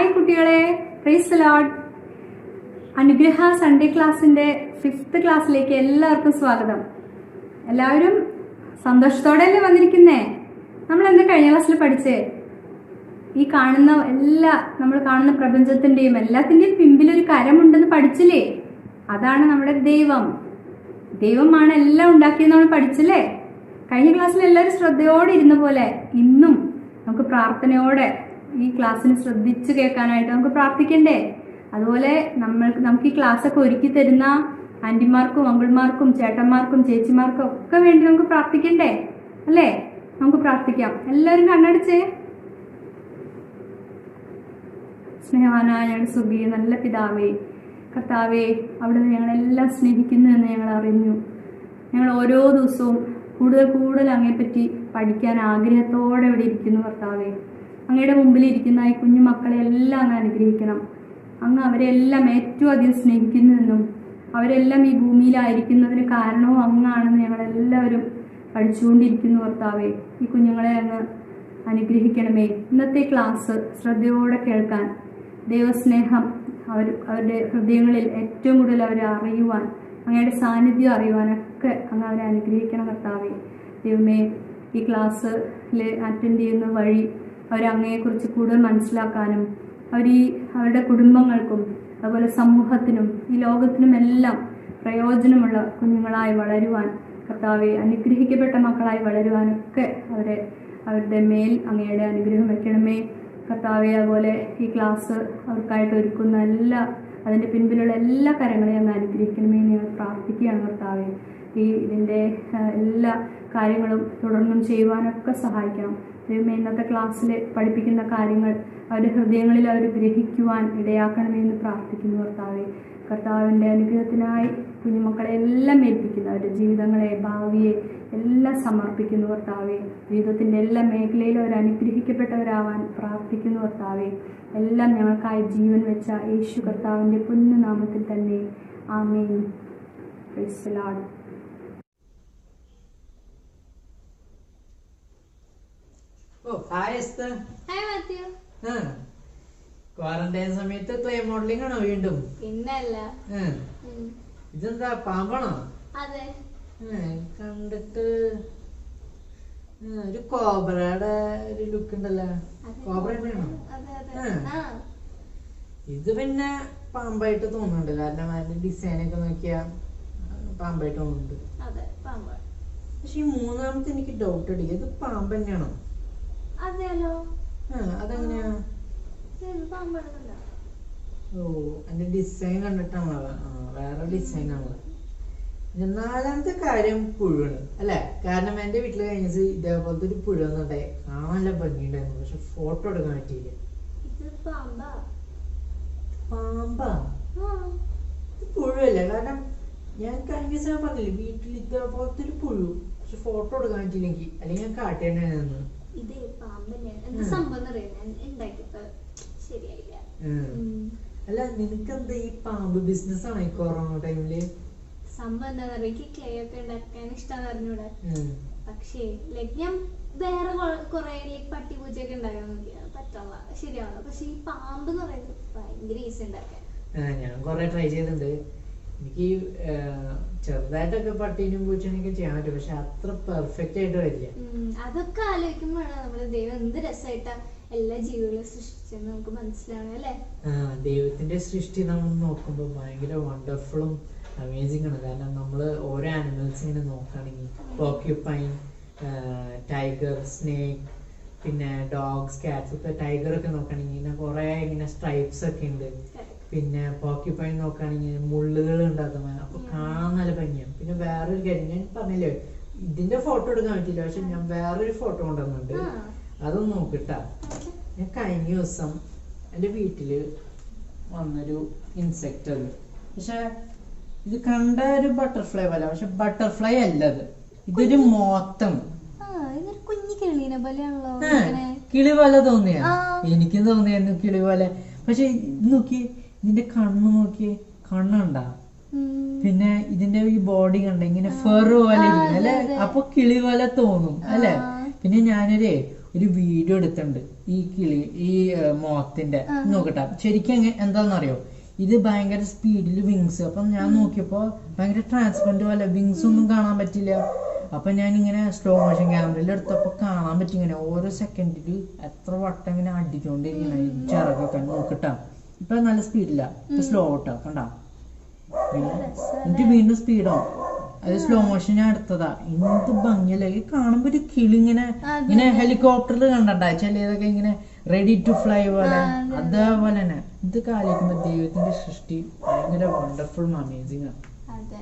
Hi കുട്ടികളെ, price the Lord. അനുഗ്രഹ Sunday ക്ലാസ്സിന്റെ 5th ക്ലാസ്സിലേക്ക് എല്ലാവർക്കും സ്വാഗതം. എല്ലാവരും സന്തോഷത്തോടെയല്ലേ വന്നിരിക്കുന്നേ? നമ്മൾ എന്താ കഴിഞ്ഞ ക്ലാസ്സിൽ പഠിച്ചേ? ഈ കാണുന്ന നമ്മൾ കാണുന്ന പ്രപഞ്ചത്തിന്റെയും എല്ലാത്തിന്റെയും പിമ്പിലൊരു കരമുണ്ടെന്ന് പഠിച്ചില്ലേ? അതാണ് നമ്മുടെ ദൈവമാണ് എല്ലാം ഉണ്ടാക്കിയെന്ന് നമ്മൾ പഠിച്ചില്ലേ? കഴിഞ്ഞ ക്ലാസ്സിൽ എല്ലാവരും ശ്രദ്ധയോടെ ഇരുന്ന പോലെ ഇന്നും നമുക്ക് പ്രാർത്ഥനയോടെ ഈ ക്ലാസ്സിന് ശ്രദ്ധിച്ചു കേൾക്കാനായിട്ട് നമുക്ക് പ്രാർത്ഥിക്കണ്ടേ? അതുപോലെ നമുക്ക് ഈ ക്ലാസ്സൊക്കെ ഒരുക്കി തരുന്ന ആന്റിമാർക്കും അങ്കിൾമാർക്കും ചേട്ടന്മാർക്കും ചേച്ചിമാർക്കും ഒക്കെ വേണ്ടി നമുക്ക് പ്രാർത്ഥിക്കണ്ടേ? അല്ലേ? നമുക്ക് പ്രാർത്ഥിക്കാം. എല്ലാവരും കണ്ണടച്ചേ. സ്നേഹവാനായ ഞങ്ങളുടെ സുഖി നല്ല പിതാവേ, കർത്താവേ, അവിടുന്ന് ഞങ്ങളെല്ലാം സ്നേഹിക്കുന്നു എന്ന് ഞങ്ങൾ അറിഞ്ഞു. ഞങ്ങൾ ഓരോ ദിവസവും കൂടുതൽ അങ്ങയെപ്പറ്റി പഠിക്കാൻ ആഗ്രഹത്തോടെ ഇവിടെ ഇരിക്കുന്നു. കർത്താവേ, അങ്ങയുടെ മുമ്പിൽ ഇരിക്കുന്ന ഈ കുഞ്ഞു മക്കളെ എല്ലാം അങ്ങ് അനുഗ്രഹിക്കണം. അങ്ങ് അവരെല്ലാം ഏറ്റവും അധികം സ്നേഹിക്കുന്നുവെന്നും അവരെല്ലാം ഈ ഭൂമിയിലായിരിക്കുന്നതിന് കാരണവും അങ്ങാണെന്ന് ഞങ്ങളെല്ലാവരും പഠിച്ചുകൊണ്ടിരിക്കുന്നു. കർത്താവേ, ഈ കുഞ്ഞുങ്ങളെ അങ്ങ് അനുഗ്രഹിക്കണമേ. ഇന്നത്തെ ക്ലാസ് ശ്രദ്ധയോടെ കേൾക്കാൻ, ദൈവസ്നേഹം അവരുടെ ഹൃദയങ്ങളിൽ ഏറ്റവും കൂടുതൽ അവരെ അറിയുവാൻ, അങ്ങയുടെ സാന്നിധ്യം അറിയുവാനൊക്കെ അങ്ങ് അവരെ അനുഗ്രഹിക്കണം. കർത്താവേ, ദൈവമേ, ഈ ക്ലാസ്സിൽ അറ്റൻഡ് ചെയ്യുന്ന വഴി അവരങ്ങയെക്കുറിച്ച് കൂടുതൽ മനസ്സിലാക്കാനും അവരുടെ കുടുംബങ്ങൾക്കും അതുപോലെ സമൂഹത്തിനും ഈ ലോകത്തിനുമെല്ലാം പ്രയോജനമുള്ള കുഞ്ഞുങ്ങളായി വളരുവാൻ, കർത്താവെ, അനുഗ്രഹിക്കപ്പെട്ട മക്കളായി വളരുവാനൊക്കെ അവരുടെ മേൽ അങ്ങയുടെ അനുഗ്രഹം വയ്ക്കണമേ. കർത്താവെ, അതുപോലെ ഈ ക്ലാസ് അവർക്കായിട്ട് ഒരുക്കുന്ന അതിൻ്റെ പിൻപിലുള്ള എല്ലാ കാര്യങ്ങളെയും അങ്ങ് അനുഗ്രഹിക്കണമേ ഞങ്ങൾ പ്രാർത്ഥിക്കുകയാണ്. കർത്താവെ, ഇതിൻ്റെ എല്ലാ കാര്യങ്ങളും തുടർന്നും ചെയ്യുവാനൊക്കെ സഹായിക്കണം. ദൈവമേ, ഇന്നത്തെ ക്ലാസ്സിൽ പഠിപ്പിക്കുന്ന കാര്യങ്ങൾ അവരുടെ ഹൃദയങ്ങളിൽ അവർ ഗ്രഹിക്കുവാൻ ഇടയാക്കണമേ എന്ന് പ്രാർത്ഥിക്കുന്നു. കർത്താവിൻ്റെ അനുഗ്രഹത്തിനായി കുഞ്ഞുമക്കളെ എല്ലാം ഏൽപ്പിക്കുന്നു. അവരുടെ ജീവിതങ്ങളെ, ഭാവിയെ എല്ലാം സമർപ്പിക്കുന്നു. കർത്താവെ, ജീവിതത്തിൻ്റെ എല്ലാ മേഖലയിലും അവർ അനുഗ്രഹിക്കപ്പെട്ടവരാവാൻ പ്രാർത്ഥിക്കുന്നു. കർത്താവെ, എല്ലാം ഞങ്ങൾക്കായി ജീവൻ വെച്ച യേശു കർത്താവിൻ്റെ പൊന്നു നാമത്തിൽ തന്നെ ആമേൻ. Praise the lord. ക്വാറന്റൈൻ സമയത്ത് ക്ലേ മോഡലിംഗ് ആണോ വീണ്ടും? പിന്നല്ല. ഇതെന്താ, പാമ്പാണോ? അതെ. കണ്ടിട്ട് ഒരു കോബ്രയുടെ ഒരു ലുക്ക് ഉണ്ടല്ലോ. കോബ്ര തന്നെയാണോ? ഇത് പിന്നെ പാമ്പായിട്ട് തോന്നുന്നുണ്ട്, കാരണം അതിന്റെ ഡിസൈൻ ഒക്കെ നോക്കിയാ പാമ്പായിട്ട് തോന്നുന്നുണ്ട്. പക്ഷെ ഈ മൂന്നാമത്തെ എനിക്ക് ഡൗട്ട് അടിക്കുക, ഇത് പാമ്പ് തന്നെയാണോ? അതെല്ലോ. അതെങ്ങനെയാ? ഓ, അതിന്റെ ഡിസൈൻ കണ്ടിട്ടാണല്ലോ. വേറെ ഡിസൈൻ ആണല്ലോ. നാലാമത്തെ കാര്യം പുഴുവാണ് അല്ലെ? കാരണം എന്റെ വീട്ടില് കഴിഞ്ഞ ഇതേപോലത്തെ ഒരു പുഴു വന്നിട്ടേ കാണാൻ നല്ല ഭംഗിയുണ്ടായിരുന്നു, പക്ഷെ ഫോട്ടോ എടുക്കാൻ പറ്റിയില്ല. പാമ്പാ? ഇത് പുഴുവല്ലേ? കാരണം ഞാൻ കഴിഞ്ഞ ദിവസം പറഞ്ഞില്ലേ, വീട്ടിൽ ഇതേപോലത്തെ ഒരു പുഴു, പക്ഷെ ഫോട്ടോ എടുക്കാൻ പറ്റിയില്ലെങ്കിൽ അല്ലെങ്കിൽ ഞാൻ കാട്ടേണ്ടതെന്ന്. അല്ല, നിനക്കെന്താ ഈ പാമ്പ് ബിസിനസ് ആണോ ഈ കൊറോണ ടൈമില്? സംഭവം എന്താ പറയുക, എനിക്ക് ക്ലേ ഒക്കെ ഉണ്ടാക്കാൻ ഇഷ്ടം അറിഞ്ഞൂടെ. പക്ഷേ ഞാൻ വേറെ കൊറേ പട്ടി പൂച്ചയൊക്കെ ഉണ്ടാക്കാൻ നോക്കിയാ പറ്റുള്ള ശരിയാണോ? പക്ഷെ ഈ പാമ്പ് എന്ന് പറയുന്നത് ഭയങ്കര ഈസി ഉണ്ടാക്കാൻ. ഞാൻ കൊറേ ട്രൈ ചെയ്തിട്ടുണ്ട്. എനിക്ക് ചെറുതായിട്ടൊക്കെ പട്ടീനും പൂച്ചനൊക്കെ ചെയ്യാൻ പറ്റും, പക്ഷെ അത്ര പെർഫെക്റ്റ് ആയിട്ട് വരില്ല. അതൊക്കെ ആലോചിക്കുമ്പോഴാണ് നമ്മുടെ ദൈവം എന്ത് രസമായിട്ടാ എല്ലാ ജീവികളെയും സൃഷ്ടിച്ചെന്ന് നമുക്ക് മനസ്സിലാവണം അല്ലേ? ദൈവത്തിന്റെ സൃഷ്ടി നമ്മൾ നോക്കുമ്പോൾ ഭയങ്കര വണ്ടർഫുളും അമേസിംഗ് ആണ്. കാരണം നമ്മള് ഓരോ ആനിമൽസ് ഇങ്ങനെ നോക്കുകയാണെങ്കിൽ പോർക്യൂപൈൻ, ടൈഗർ, സ്നേക്ക്, പിന്നെ ഡോഗ്സ്, കാറ്റ്സ് ഒക്കെ. ടൈഗർ ഒക്കെ നോക്കുകയാണെങ്കിൽ ഇങ്ങനെ കുറെ ഇങ്ങനെ സ്ട്രൈപ്സ് ഒക്കെ ഉണ്ട്. പിന്നെ പോർക്യൂപൈൻ നോക്കുകയാണെങ്കിൽ മുള്ളുകൾ ഉണ്ടാക്കുന്ന, അപ്പൊ കാണാൻ നല്ല ഭംഗിയാണ്. പിന്നെ വേറൊരു കാര്യം ഞാൻ പറഞ്ഞില്ലേ, ഇതിന്റെ ഫോട്ടോ എടുക്കാൻ പറ്റില്ല, പക്ഷെ ഞാൻ വേറൊരു ഫോട്ടോ കൊണ്ടുവന്നുണ്ട്, അതൊന്നും നോക്കിട്ടാ. ഞാൻ കഴിഞ്ഞ ദിവസം എൻ്റെ വീട്ടില് വന്നൊരു ഇൻസെക്റ്റ് അത്, പക്ഷെ ഇത് കണ്ട ഒരു ബട്ടർഫ്ലൈ പോലെ, പക്ഷെ ബട്ടർഫ്ലൈ അല്ലത്, ഇതൊരു മോത്താണ്. കിളി പോലെ തോന്നിയ, എനിക്കും തോന്നിയായിരുന്നു കിളി പോലെ. പക്ഷെ ഇത് നോക്കി, ഇതിന്റെ കണ്ണ് നോക്കിയേ, കണ്ണുണ്ടാ, പിന്നെ ഇതിന്റെ ഈ ബോഡി കണ്ട ഇങ്ങനെ ഫെർ പോലെ ഇരിക്കും അല്ലെ, അപ്പൊ കിളി പോലെ തോന്നും അല്ലെ. പിന്നെ ഞാനൊരു ഒരു വീഡിയോ എടുത്തിട്ടുണ്ട് ഈ കിളി ഈ മോത്തിന്റെ നോക്കട്ടെ. ശരിക്കും എന്താണെന്നറിയോ, ഇത് ഭയങ്കര സ്പീഡിൽ വിങ്സ്. അപ്പം ഞാൻ നോക്കിയപ്പോ ഭയങ്കര ട്രാൻസ്പെറന്റ് പോലെ വിങ്സ് ഒന്നും കാണാൻ പറ്റില്ല. അപ്പൊ ഞാൻ ഇങ്ങനെ സ്ലോ മോഷൻ ക്യാമറയിൽ എടുത്തപ്പോ കാണാൻ പറ്റും ഇങ്ങനെ ഓരോ സെക്കൻഡിൽ എത്ര വട്ടം ഇങ്ങനെ അടിച്ചോണ്ടിരിക്കണ ഈ ചിറകൊക്കെ നോക്കട്ടാ. ഇപ്പൊ നല്ല സ്പീഡില്ല, ഇപ്പൊ സ്ലോ ഔട്ടാ കണ്ടാ. എന്നിട്ട് വീണ്ടും സ്പീഡാവും. അത് സ്ലോ മോഷൻ ഞാൻ എടുത്തതാ. എന്ത് ഭംഗിയല്ലേ കാണുമ്പോ ഒരു കിളി ഇങ്ങനെ ഹെലികോപ്റ്ററിൽ കണ്ടാ ചിലതൊക്കെ ഇങ്ങനെ റെഡി ടു ഫ്ലൈ പോലെ, അതേപോലെ തന്നെ ഇത് കാലിക്കുമ്പോ ദൈവത്തിന്റെ സൃഷ്ടി ഭയങ്കര വണ്ടർഫുൾ അമേസിംഗ് ആണ്. അതെ,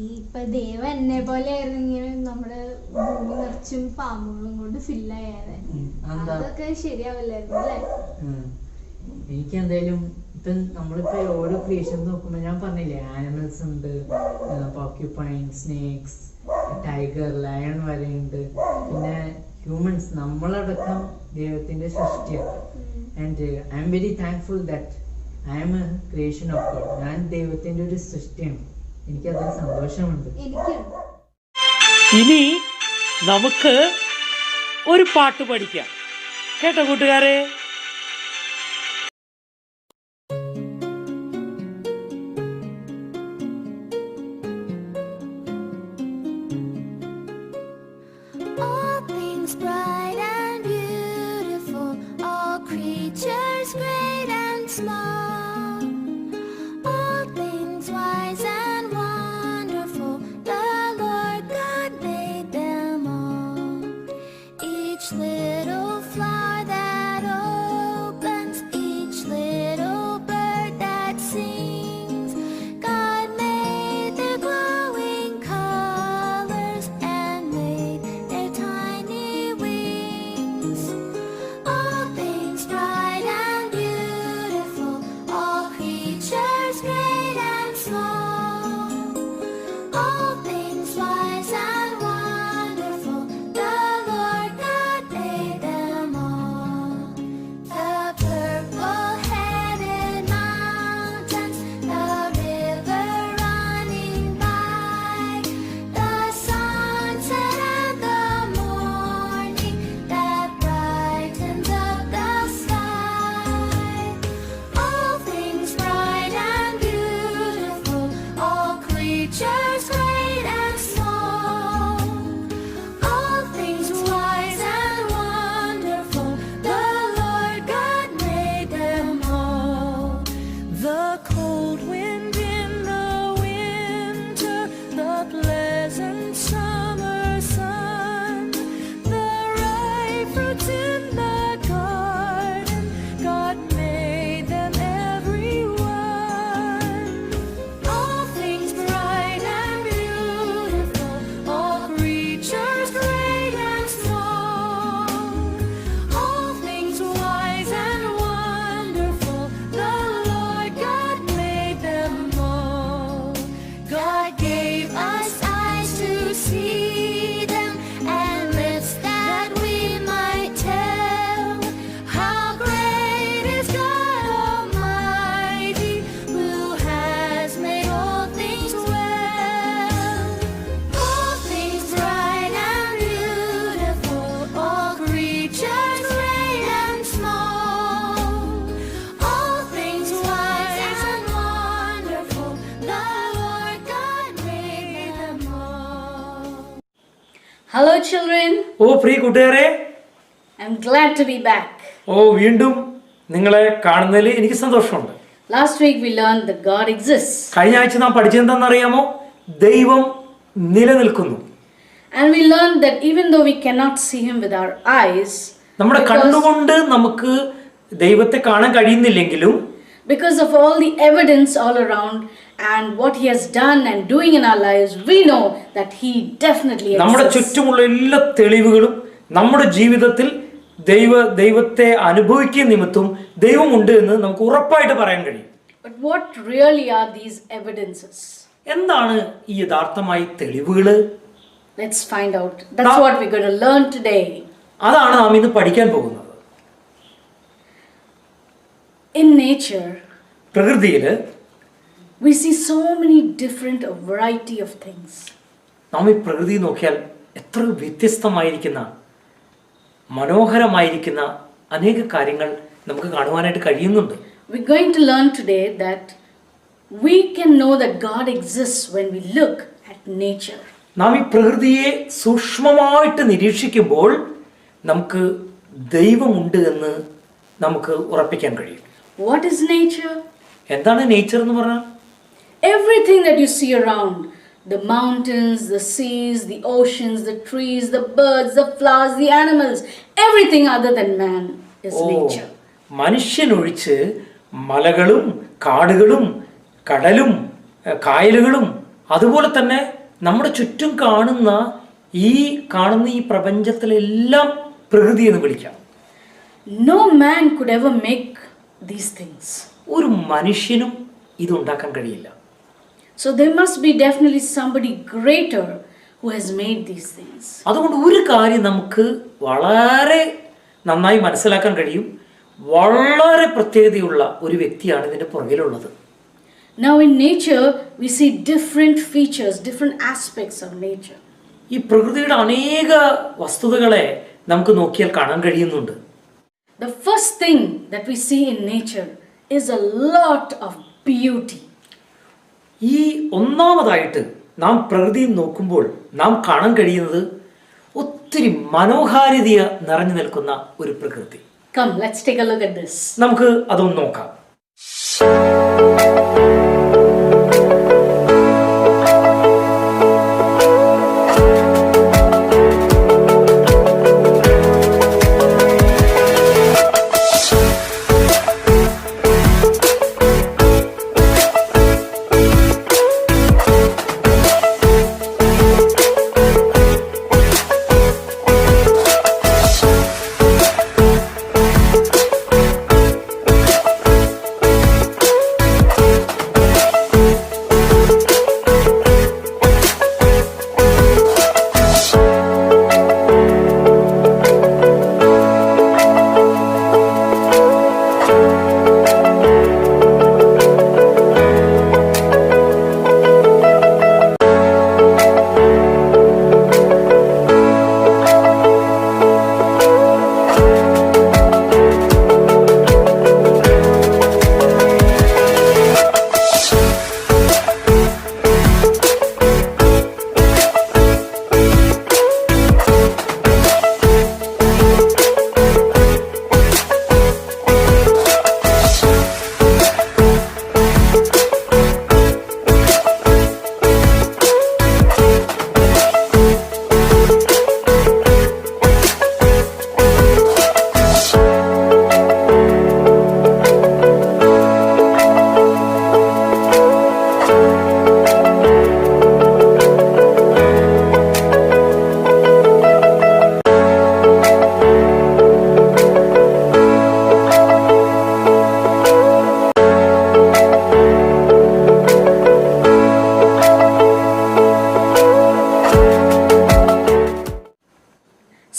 ഈ ഇപ്പൊ ദൈവം എന്നെ പോലെ ആയിരുന്നെങ്കിൽ നമ്മുടെ ഭൂമി നിറച്ചും പാമ്പുകളും കൊണ്ട് ഫില്ലായാതെ അതൊക്കെ ശരിയാവില്ലായിരുന്നു അല്ലേ? എനിക്ക് എന്തായാലും ഇപ്പൊ നമ്മളിപ്പോ ഓരോ ക്രിയേഷൻ നോക്കുമ്പോ ഞാൻ പറഞ്ഞില്ലേ, ആനിമൽസ് ഉണ്ട്, പോർക്യുപൈൻ, സ്നേക്സ്, ടൈഗർ, ലയൺ വരെയുണ്ട്. പിന്നെ ഹ്യൂമൻസ്, നമ്മളടക്കം ദൈവത്തിന്റെ സൃഷ്ടിയാണ്. And I am very thankful that I M A creation of God. ഞാൻ ദൈവത്തിന്റെ ഒരു സൃഷ്ടിയാണ്. എനിക്കതിൽ സന്തോഷമുണ്ട്. ഇനി നമുക്ക് ഒരു പാട്ട് പഠിക്കാം. കേട്ടോ കൂട്ടുകാരെ? Hello children. പ്രിയ കൂട്ടുകാരെ, I'm glad to be back. വീണ്ടും നിങ്ങളെ കാണുന്നതിൽ എനിക്ക് സന്തോഷമുണ്ട്. Last week we learned that God exists. കഴിഞ്ഞ ആഴ്ച നാം പഠിച്ചതെന്താണെന്നറിയാമോ? ദൈവം നിലനിൽക്കുന്നു. And we learned that even though we cannot see him with our eyes, നമ്മുടെ കണ്ണുകൊണ്ട് നമുക്ക് ദൈവത്തെ കാണാൻ കഴിയുന്നില്ലെങ്കിലും, because of all the evidence all around and what he has done and doing in our lives, we know that he definitely exists. നമ്മുടെ ചുറ്റുമുള്ള എല്ലാ തെളിവുകളും നമ്മുടെ ജീവിതത്തിൽ ദൈവത്തെ അനുഭവിക്കുന്ന നിമിത്തം ദൈവമുണ്ട് എന്ന് നമുക്ക് ഉറപ്പായിട്ട് പറയാൻ കഴിയും. But what really are these evidences? എന്താണ് ഈ യഥാർത്ഥമായ തെളിവുകള്? Let's find out. That's what we're going to learn today. അതാണ് നാം ഇന്ന് പഠിക്കാൻ പോകുന്നത്. In nature, പ്രകൃതിയില് we see so many different variety of things. നാം ഈ പ്രകൃതി നോക്കിയാൽ എത്ര വ്യത്യസ്തമായിരിക്കുന്ന മനോഹരമായിരിക്കുന്ന അനേക കാര്യങ്ങൾ നമുക്ക് കാണുവാനായിട്ട് കഴിയുന്നുണ്ട്. We're going to learn today that we can know that God exists when we look at nature. നാം ഈ പ്രകൃതിയെ സൂക്ഷ്മമായിട്ട് നിരീക്ഷിക്കുമ്പോൾ നമുക്ക് ദൈവമുണ്ട് എന്ന് നമുക്ക് ഉറപ്പിക്കാൻ കഴിയും. What is nature? എന്താണ് നേച്ചർ എന്ന് പറഞ്ഞാൽ? Everything that you see around, the mountains, the seas, the oceans, the trees, the birds, the flowers, the animals, everything other than man is nature. മനുഷ്യനൊഴിച്ച് മലകളും കാടുകളും കടലും കായലുകളും അതുപോലെ തന്നെ നമ്മുടെ ചുറ്റും കാണുന്ന ഈ പ്രപഞ്ചത്തിലെല്ലാം പ്രകൃതി എന്ന് വിളിക്കാം. No man could ever make these things. ഒരു മനുഷ്യനും ഇത് ഉണ്ടാക്കാൻ കഴിയില്ല. So there must be definitely somebody greater who has made these things. അതുകൊണ്ട് ഒരു കാര്യം നമുക്ക് വളരെ നന്നായി മനസ്സിലാക്കാൻ കഴിയും. വളരെ പ്രത്യേകതയുള്ള ഒരു വ്യക്തിയാണ് ഇതിന്റെ പുറകിലുള്ളത്. Now in nature we see different features, different aspects of nature. ഈ പ്രകൃതിയുടെ അനേക വസ്തുതകളെ നമുക്ക് നോക്കിയാൽ കാണാൻ കഴിയുന്നുണ്ട്. The first thing that we see in nature is a lot of beauty. ഈ ഒന്നാമതായിട്ട് നാം പ്രകൃതി നോക്കുമ്പോൾ നാം കാണാൻ കഴിയുന്നത് ഒത്തിരി മനോഹാരിത നിറഞ്ഞു നിൽക്കുന്ന ഒരു പ്രകൃതി. Come, let's take a look at this. നമുക്ക് അതൊന്ന് നോക്കാം.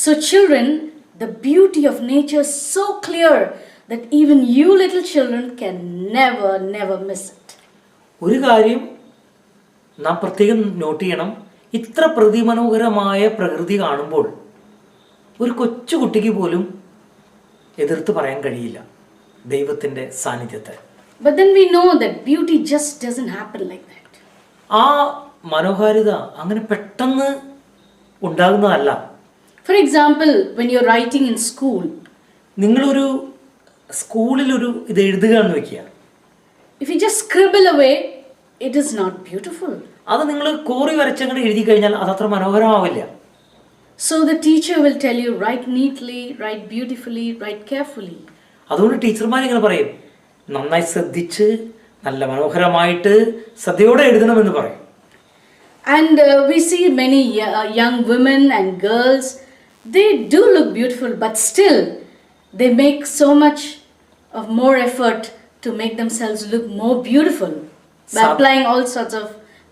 So children, the beauty of nature is so clear that even you little children can never miss it. ഒരു കാര്യം നാം പ്രത്യേകം നോട്ട് ചെയ്യണം. ഇത്ര പ്രതിമനോഹരമായ പ്രകൃതി കാണുമ്പോൾ ഒരു കൊച്ചുകുട്ടിക്ക് പോലും എതിർത്ത് പറയാൻ കഴിയില്ല ദൈവത്തിൻ്റെ സാന്നിധ്യത്തെ. But then we know that beauty just doesn't happen like that. ആ മനോഹാരിത അങ്ങനെ പെട്ടെന്ന് ഉണ്ടാകുന്നതല്ല. For example, when you're writing in school, നിങ്ങളൊരു സ്കൂളിലൊരു ഇത് എഴുതുക എന്ന് വെക്കുക. if you just scribble away, it is not beautiful. അത് നിങ്ങൾ കോറി വരച്ചങ്ങനെ എഴുതി കഴിഞ്ഞാൽ അതത്ര മനോഹരമാവില്ല. So the teacher will tell you, write neatly, write beautifully, write carefully. അതുകൊണ്ട് ടീച്ചർമാർ ഇങ്ങനെ പറയും, നന്നായി ശ്രദ്ധിച്ച് നല്ല മനോഹരമായിട്ട് ശ്രദ്ധയോടെ എഴുതണമെന്ന് പറയും. And we see many young women and girls, they do look beautiful, but still they make so much of more effort to make themselves look more beautiful by applying all sorts of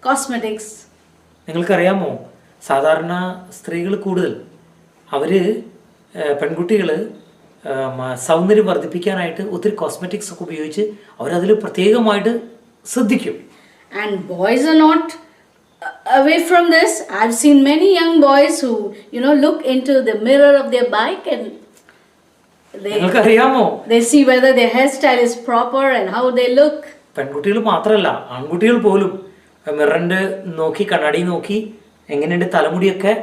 cosmetics. നിങ്ങൾക്കറിയാമോ, സാധാരണ സ്ത്രീകൾ കൂടുതൽ പെൺകുട്ടികൾ സൗന്ദര്യം വർദ്ധിപ്പിക്കാനായിട്ട് ഒത്തിരി cosmetics ഒക്കെ ഉപയോഗിച്ച് അവരതിൽ പ്രത്യേകമായിട്ട് ശ്രദ്ധിക്കും. And boys are not away from this, I've seen many young boys who, look into the mirror of their bike and നിങ്ങൾക്കറിയാമോ, they see whether their hairstyle is proper and how they look. പെൺകുട്ടികൾ മാത്രമല്ല ആൺകുട്ടികൾ പോലും മിററിന്റെ നോക്കി കണ്ണാടി നോക്കി എങ്ങനെയുണ്ട് തലമുടിയൊക്കെ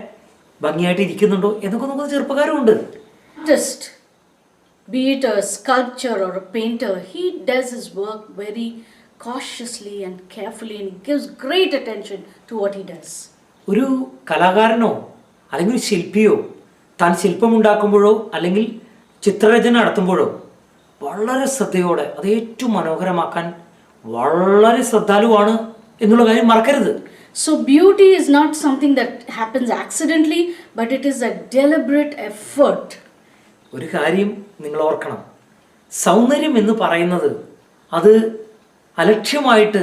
ഭംഗിയായിട്ട് ഇരിക്കുന്നുണ്ടോ എന്നൊക്കെ നോക്കുന്ന ചെറുപ്പക്കാരും ഉണ്ട്. Artist, be it a sculptor or a painter, he does his work very cautiously and carefully and he gives great attention to what he does. ഒരു കലാകാരനോ അല്ലെങ്കിൽ ഒരു ശില്പിയോ താൻ ശില്പമുണ്ടാക്കുമ്പോഴോ അല്ലെങ്കിൽ ചിത്രരചന നടത്തുമ്പോഴോ വളരെ ശ്രദ്ധയോടെ അത് ഏറ്റവും മനോഹരമാക്കാൻ വളരെ ശ്രദ്ധാലുവാണ് എന്നുള്ള കാര്യം മറക്കരുത്. So beauty is not something that happens accidentally, but it is a deliberate effort. ഒരു കാര്യം നിങ്ങൾ ഓർക്കണം, സൗന്ദര്യം എന്ന് പറയുന്നത് അത് അലക്ഷ്യമായിട്ട്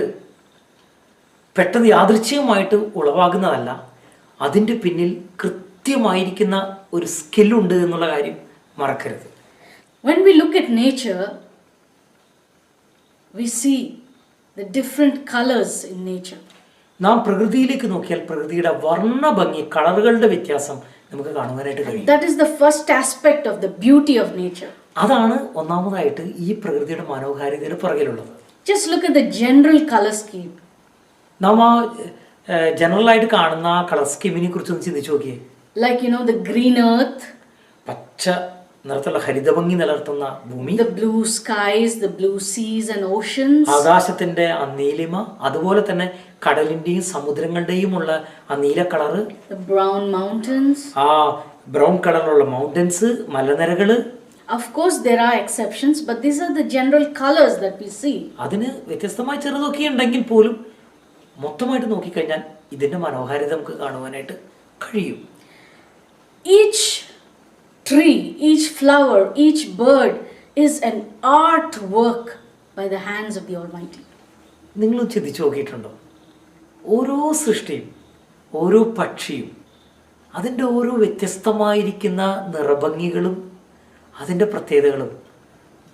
പെട്ടെന്ന് യാദൃച്ഛികമായിട്ട് ഉളവാകുന്നതല്ല. അതിൻ്റെ പിന്നിൽ കൃത്യമായിരിക്കുന്ന ഒരു സ്കില്ലുണ്ട് എന്നുള്ള കാര്യം മറക്കരുത്. When we look at nature, we see the different colors in nature. നാം പ്രകൃതിയിലേക്ക് നോക്കിയാൽ പ്രകൃതിയുടെ വർണ്ണഭംഗി, കളറുകളുടെ വ്യത്യാസം നമുക്ക് കാണുവാനായിട്ട് കഴിയും. That is the first aspect of the beauty of nature. അതാണ് ഒന്നാമതായിട്ട് ഈ പ്രകൃതിയുടെ മനോഹാരിതയുടെ പുറകിലുള്ളത്. Just look at the general color scheme. നാം ആ ജനറലായിട്ട് കാണുന്ന കളർ സ്കീമിനെ കുറിച്ച് ഒന്ന് ചിന്തിച്ചു നോക്കിയേ. Like, the green earth, പച്ച നിറത്തുള്ള ഹരിതഭംഗി നിലനിർത്തുന്ന ഭൂമി, the blue skies, the blue seas and oceans, ആകാശത്തിന്റെ ആ നീലിമ, അതുപോലെ തന്നെ കടലിന്റെയും സമുദ്രങ്ങളുടെയും ഉള്ള ആ നീല കളറ്, the brown mountains. ആ ബ്രൗൺ കളറിലുള്ള mountains, മലനിരകള്. Of course there are exceptions, but these are the general colors that we see. അതിന് വ്യത്യസ്തമായ ചെറുതൊക്കെ ഉണ്ടെങ്കിൽ പോലും മൊത്തമായിട്ട് നോക്കിക്കഴിഞ്ഞാൽ ഇതിന്റെ മനോഹാരിത നമുക്ക് കാണുവാനായിട്ട് കഴിയും. Each tree, each flower, each bird is an artwork by the hands of the Almighty. നിങ്ങൾ ചിന്തിച്ചു നോക്കിയിട്ടുണ്ടോ? ഓരോ സൃഷ്ടിയും, ഓരോ പക്ഷിയും അതിൻ്റെ ഓരോ വ്യത്യസ്തമായിരിക്കുന്ന നിറഭംഗികളും അതിൻ്റെ പ്രത്യേകതകളും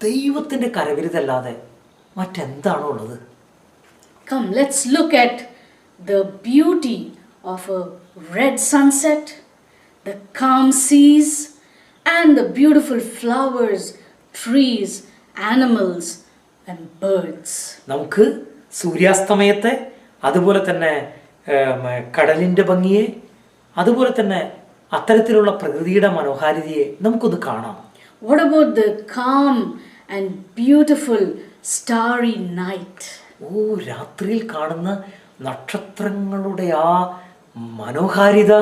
ദൈവത്തിൻ്റെ കരവിരുതല്ലാതെ മറ്റെന്താണോ ഉള്ളത്? Come, let's look at the beauty of a red sunset, the calm seas, and the beautiful flowers, trees, animals, and birds. നമുക്ക് സൂര്യാസ്തമയത്തെ, അതുപോലെ തന്നെ കടലിൻ്റെ ഭംഗിയെ, അതുപോലെ തന്നെ അത്തരത്തിലുള്ള പ്രകൃതിയുടെ മനോഹാരിതയെ നമുക്കൊന്ന് കാണാം. What about the calm and beautiful starry night? രാത്രിയിൽ കാണുന്ന നക്ഷത്രങ്ങളുടെ ആ മനോഹാരിത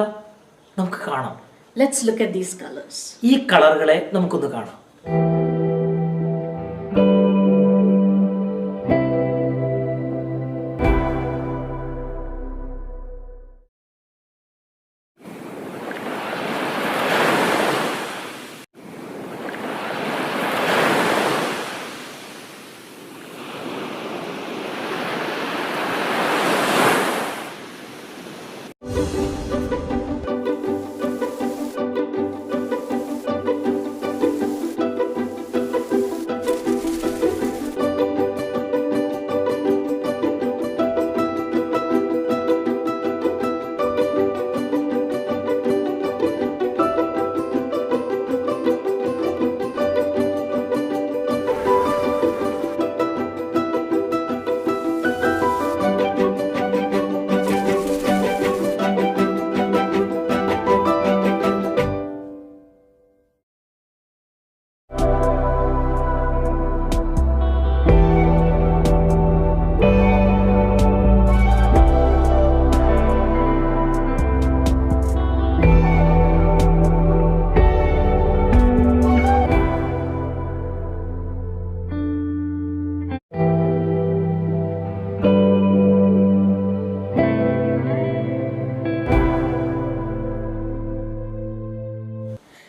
നമുക്ക് കാണാം. Let's look at these colors. ഈ കളറുകളെ നമുക്കൊന്ന് കാണാം.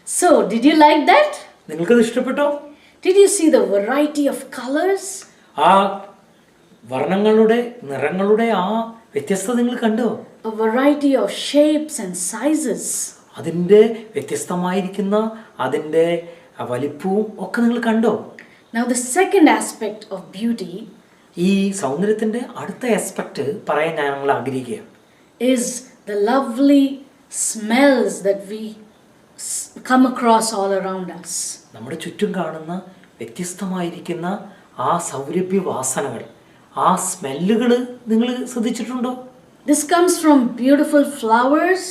So, did you like that? നിങ്ങൾക്കത് ഇഷ്ടപ്പെട്ടോ? Did you see the variety of colors? ആ വർണ്ണങ്ങളുടെ, നിറങ്ങളുടെ ആ വ്യത്യസ്തത നിങ്ങൾ കണ്ടോ? A variety of shapes and sizes. അതിൻ്റെ വ്യത്യസ്തമായിരിക്കുന്ന അതിൻ്റെ വലിപ്പവും ഒക്കെ നിങ്ങൾ കണ്ടോ? Now the second aspect of beauty ഈ സൗന്ദര്യത്തിൻ്റെ അടുത്ത ആസ്പെക്റ്റ് പറയാൻ ഞങ്ങൾ ആഗ്രഹിക്കുക. is the lovely smells that we come across all around us. നമ്മുടെ ചുറ്റും കാണുന്ന വ്യത്യസ്തമായിരിക്കുന്ന ആ സൗരഭ്യവാസനകൾ, ആ സ്മെല്ലുകൾ നിങ്ങൾ ശ്രദ്ധിച്ചിട്ടുണ്ടോ? This comes from beautiful flowers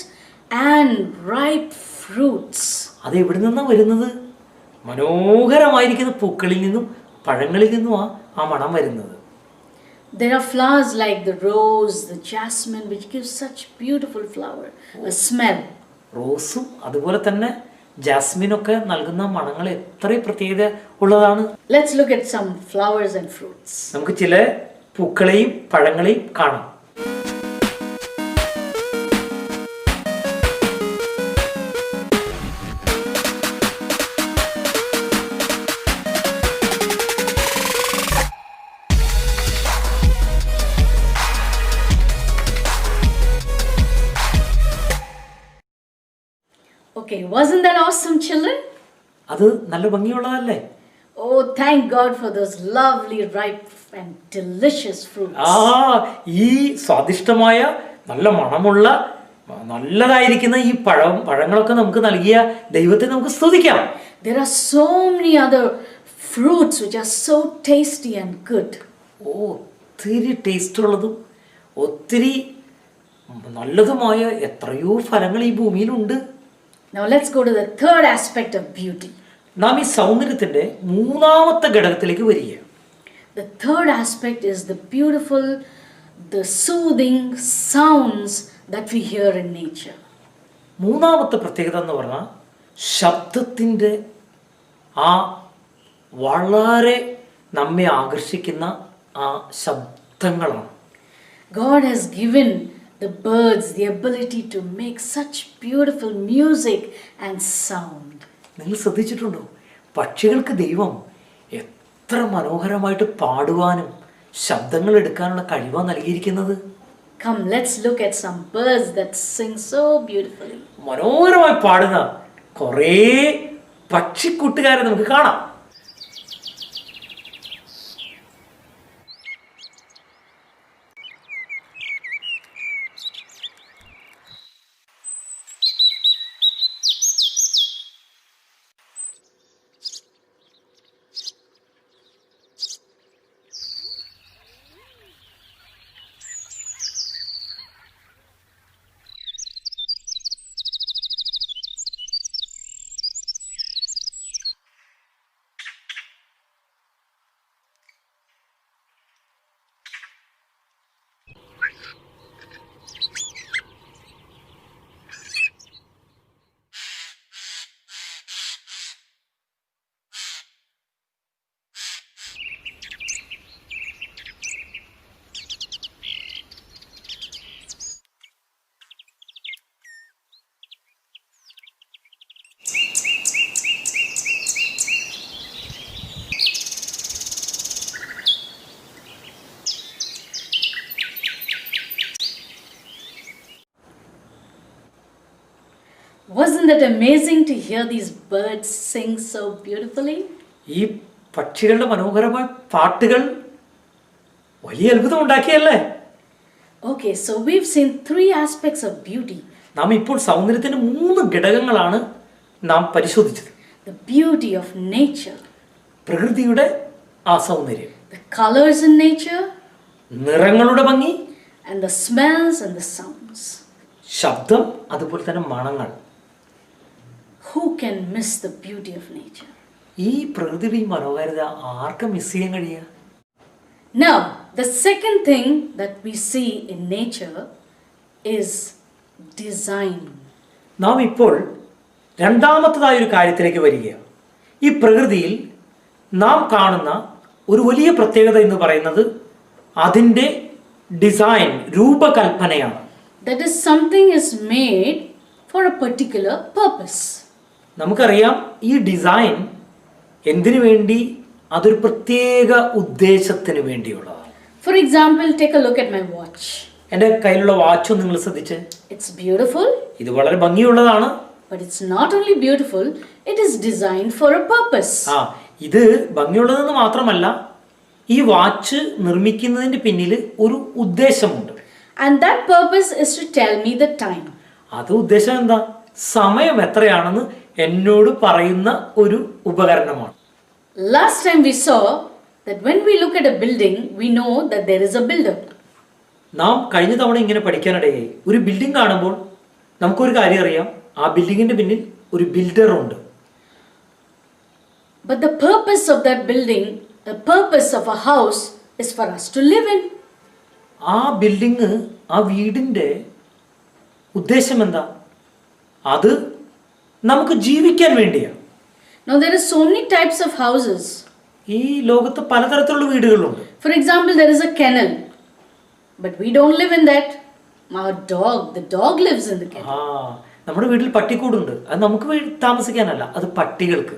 and ripe fruits. അത് എവിടെ നിന്നാണ് വരുന്നത്? മനോഹരമായിരിക്കുന്ന പൂക്കളിൽ നിന്നും പഴങ്ങളിൽ നിന്നും ആ മണം വരുന്നത്. There are flowers like the rose, the jasmine, which gives such beautiful flower, a smell. റോസും അതുപോലെ തന്നെ ജാസ്മിനൊക്കെ നൽകുന്ന മണങ്ങൾ എത്ര പ്രത്യേകത ഉള്ളതാണ്. Let's look at some flowers and fruits. നമുക്ക് ചില പൂക്കളെയും പഴങ്ങളെയും കാണാം. Okay, wasn't that awesome, children? അത് നല്ല ഭംഗിയുള്ളതല്ലേ? Oh, thank God for those lovely, ripe and delicious fruits. ഈ സ്വാദിഷ്ടമായ നല്ല മണമുള്ള നല്ലതായിരിക്കുന്ന ഈ പഴങ്ങളൊക്കെ നമുക്ക് നൽകിയ ദൈവത്തെ നമുക്ക് സ്തുതിക്കാം. There are so many other fruits which are so tasty and good. ഒത്തിരി ടേസ്റ്റ് ഉള്ളതും ഒത്തിരി നല്ലതുമായ എത്രയോ ഫലങ്ങൾ ഈ ഭൂമിയിലുണ്ട്. Now let's go to the third aspect of beauty. നാം ഈ സൗന്ദര്യത്തിന്റെ മൂന്നാമത്തെ ഘടകത്തിലേക്ക് വരിക. The third aspect is the beautiful, the soothing sounds that we hear in nature. മൂന്നാമത്തെ പ്രത്യേകത എന്ന് പറഞ്ഞാൽ ശബ്ദത്തിൻ്റെ ആ വളരെ നമ്മെ ആകർഷിക്കുന്ന ആ ശബ്ദങ്ങളാണ്. God has given the birds the ability to make such beautiful music and sound. നിങ്ങൾ ശ്രദ്ധിച്ചിട്ടുണ്ടോ? പക്ഷികൾക്ക് ദൈവം എത്ര മനോഹരമായിട്ട് പാടുവാനും ശബ്ദങ്ങൾ എടുക്കാനുള്ള കഴിവാണ് നൽകിയിരിക്കുന്നത്. Come, let's look at some birds that sing so beautifully. മനോഹരമായി പാടുന്ന കുറേ പക്ഷിക്കൂട്ടുകാരെ നമുക്ക് കാണാം. Wasn't it amazing to hear these birds sing so beautifully? ഈ പക്ഷികളുടെ മനോഹരമായ പാട്ടുകൾ വലിയ അത്ഭുതം ഉണ്ടാക്കിയല്ലേ? Okay, so we've seen three aspects of beauty. നാം ഇപ്പോൾ സൗന്ദര്യത്തിന്റെ 3 ഘടകങ്ങളാണ് നാം പരിശോധിച്ചത്. The beauty of nature, പ്രകൃതിയുടെ ആ സൗന്ദര്യം, the colors in nature, നിറങ്ങളുടെ ഭംഗി, and the smells and the sounds. ശബ്ദം, അതുപോലെ തന്നെ മണങ്ങൾ. Who can miss the beauty of nature? ഈ പ്രകൃതിയുടെ ഈ മനോഹാരിത ആർക്കും മിസ് ചെയ്യാൻ കഴിയുക? Now, the second thing that we see in nature is design. നാം ഇപ്പോൾ രണ്ടാമത്തേതായ ഒരു കാര്യത്തിലേക്ക് വരികയാണ്. ഈ പ്രകൃതിയിൽ നാം കാണുന്ന ഒരു വലിയ പ്രത്യേകത എന്ന് പറയുന്നത് അതിൻ്റെ design, രൂപകൽപ്പനയാണ്. That is, something is made for a particular purpose. നമുക്കറിയാം ഈ ഡിസൈൻ എന്തിനു വേണ്ടി? അതൊരു പ്രത്യേക ഉദ്ദേശത്തിന് വേണ്ടിയുള്ളതാണ്. For example, take a look at my watch. എൻ്റെ കയ്യിലുള്ള വാച്ചും നിങ്ങൾ ശ്രദ്ധിച്ച്. It's beautiful. ഇത് വളരെ ഭംഗിയുള്ളതാണ്. But it's not only beautiful, it is designed for a purpose. ഇത് ഭംഗിയുള്ളതെന്ന് മാത്രമല്ല, ഈ വാച്ച് നിർമ്മിക്കുന്നതിൻ്റെ പിന്നിൽ ഒരു ഉദ്ദേശമുണ്ട്. And that purpose is to tell me the time. അത് ഉദ്ദേശം എന്താ? സമയം എത്രയാണെന്ന് എന്നോട് പറയുന്ന ഒരു ഉപകരണമാണ്. Last time we saw that when we look at a building, we know that there is a builder. നാം കഴിഞ്ഞ തവണ ഇങ്ങനെ പഠിക്കാനിടയായി. ഒരു ബിൽഡിംഗ് കാണുമ്പോൾ നമുക്കൊരു കാര്യം അറിയാം, ആ ബിൽഡിങ്ങിന്റെ പിന്നിൽ ഒരു ബിൽഡർ ഉണ്ട്. But the purpose of that building, the purpose of a house is for us to live in. ആ ബിൽഡിങ്, ആ വീടിന്റെ ഉദ്ദേശം എന്താ? അത് നമുക്ക് ജീവിക്കാൻ വേണ്ടിയാണ്. Now there are so many types of houses. ഈ ലോകത്ത് പലതരത്തിലുള്ള വീടുകളുണ്ട്. For example, there is a kennel, but we don't live in that. Our dog, the dog lives in the kennel. നമ്മുടെ വീട്ടിൽ പട്ടിക്കൂടുണ്ട്. അത് നമുക്ക് താമസിക്കാനല്ല, അത് പട്ടികൾക്ക്.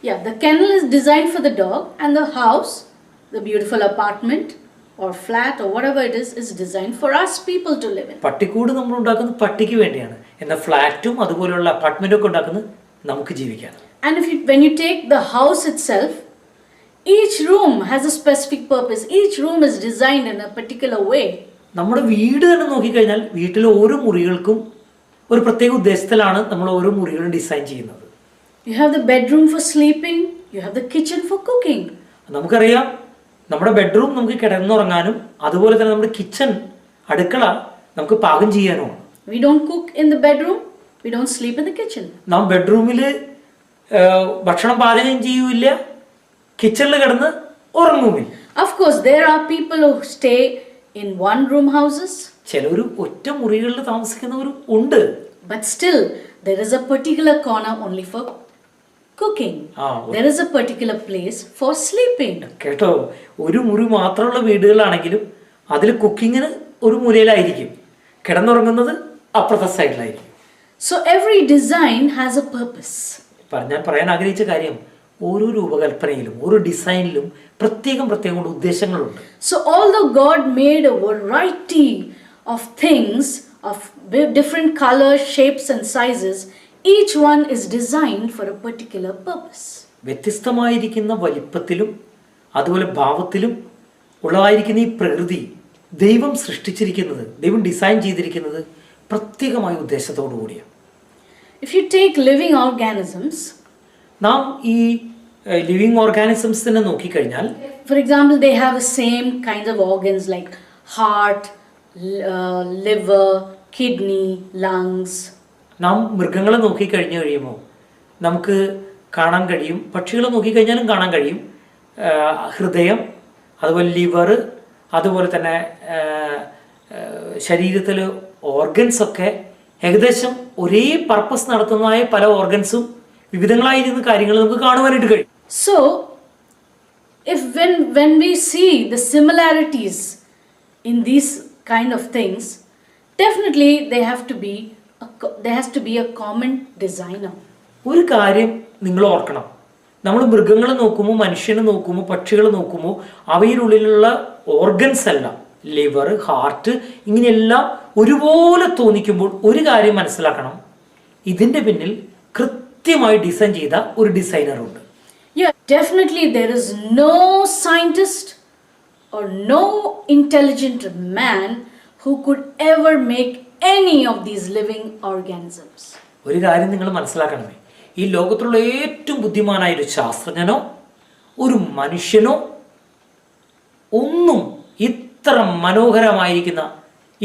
Yeah, the kennel is designed for the dog, and the house, the beautiful apartment or flat or whatever it is designed for us people to live in. പട്ടിക്കൂട് നമ്മൾ ഉണ്ടാക്കുന്നത് പട്ടിക്ക് വേണ്ടിയാണ്. എന്നാൽ ഫ്ലാറ്റും അതുപോലെയുള്ള അപ്പാർട്ട്മെന്റും ഒക്കെ ഉണ്ടാക്കുന്നത് നമുക്ക് ജീവിക്കാൻ. And when you take the house itself, each room has a specific purpose. Each room is designed in a particular way. നമ്മുടെ വീട് തന്നെ നോക്കിക്കഴിഞ്ഞാൽ വീട്ടിലെ ഓരോ മുറികൾക്കും ഒരു പ്രത്യേക ഉദ്ദേശത്തിലാണ് നമ്മൾ ഓരോ മുറികളും ഡിസൈൻ ചെയ്യുന്നത്. You have the bedroom for sleeping, you have the kitchen for cooking. നമുക്കറിയാം, നമ്മുടെ ബെഡ്റൂം നമുക്ക് കിടന്നുറങ്ങാനും അതുപോലെ തന്നെ നമ്മുടെ കിച്ചൺ, അടുക്കള നമുക്ക് പാകം ചെയ്യാനുമാണ്. We don't cook in the bedroom, we don't sleep in the kitchen. നാം ബെഡ്റൂമിൽ ഭക്ഷണം പാചകം ചെയ്യൂല, കിച്ചണിൽ കിടന്ന് ഉറങ്ങുമില്ല. Of course, there are people who stay in one room houses. ചിലർ ഒറ്റ മുറികളിൽ താമസിക്കുന്നവരും ഉണ്ട്. But still, there is a particular corner only for cooking. There is a particular place for sleeping. കേട്ടോ, ഒരു മുറി മാത്രമുള്ള വീടുകളാണെങ്കിലും അതിൽ കുക്കിങ്ങിന് ഒരു മുറിയിലായിരിക്കും, കിടന്നുറങ്ങുന്നത് അപ്പുറത്തെ സൈഡിലായിരിക്കും. So every design has a purpose. ഞാൻ പറയാൻ ആഗ്രഹിച്ച കാര്യം, ഓരോ രൂപകൽപ്പനയിലും ഓരോ ഡിസൈനിലും പ്രത്യേകം ഉദ്ദേശങ്ങളുണ്ട്. So although God made a variety of things of different colors, shapes and sizes, each one is designed for a particular purpose. വ്യത്യസ്തമായിരിക്കുന്ന വലിപ്പത്തിലും അതുപോലെ ഭാവത്തിലും ഉള്ളതായിരിക്കുന്ന ഈ പ്രകൃതി ദൈവം സൃഷ്ടിച്ചിരിക്കുന്നത്, ദൈവം ഡിസൈൻ ചെയ്തിരിക്കുന്നത് പ്രത്യേകമായ ഉദ്ദേശത്തോടു കൂടിയാണ്. If you take living organisms, നാം ഈ ലിവിങ് ഓർഗാനിസംസിനെ നോക്കിക്കഴിഞ്ഞാൽ, for example, they have the same kinds of organs like heart, liver, kidney, lungs. നാം മൃഗങ്ങളെ നോക്കിക്കഴിഞ്ഞു കഴിയുമ്പോൾ നമുക്ക് കാണാൻ കഴിയും, പക്ഷികളെ നോക്കിക്കഴിഞ്ഞാലും കാണാൻ കഴിയും, ഹൃദയം, അതുപോലെ ലിവർ, അതുപോലെ തന്നെ ശരീരത്തിൽ ഓർഗൻസൊക്കെ ഏകദേശം ഒരേ പർപ്പസ് നടത്തുന്നതായ പല ഓർഗൻസും വിവിധങ്ങളായിരുന്ന കാര്യങ്ങൾ നമുക്ക് കാണുവാനായിട്ട് കഴിയും. So, if when we see the similarities in these kind of things, definitely there has to be a common designer. ഒരു കാര്യം നിങ്ങൾ ഓർക്കണം, നമ്മൾ മൃഗങ്ങളെ നോക്കുമ്പോൾ, മനുഷ്യനെ നോക്കുമ്പോൾ, പക്ഷികളെ നോക്കുമ്പോൾ അവയിലുള്ളിലുള്ള ഓർഗൻസ് എല്ലാം, ലിവർ, ഹാർട്ട്, ഇങ്ങനെയെല്ലാം ഒരുപോലെ തോന്നിക്കുമ്പോൾ ഒരു കാര്യം മനസ്സിലാക്കണം, ഇതിൻ്റെ പിന്നിൽ കൃത്യമായി ഡിസൈൻ ചെയ്ത ഒരു ഡിസൈനർ ഉണ്ട്. Yeah, definitely there is no scientist or no intelligent man who could ever make any of these living organisms. ഒരു കാര്യം നിങ്ങൾ മനസ്സിലാക്കണമേ, ഈ ലോകത്തിലുള്ള ഏറ്റവും ബുദ്ധിമാനായ ഒരു ശാസ്ത്രജ്ഞനോ ഒരു മനുഷ്യനോ ഒന്നും ഇത്ര മനോഹരമായിരിക്കുന്ന,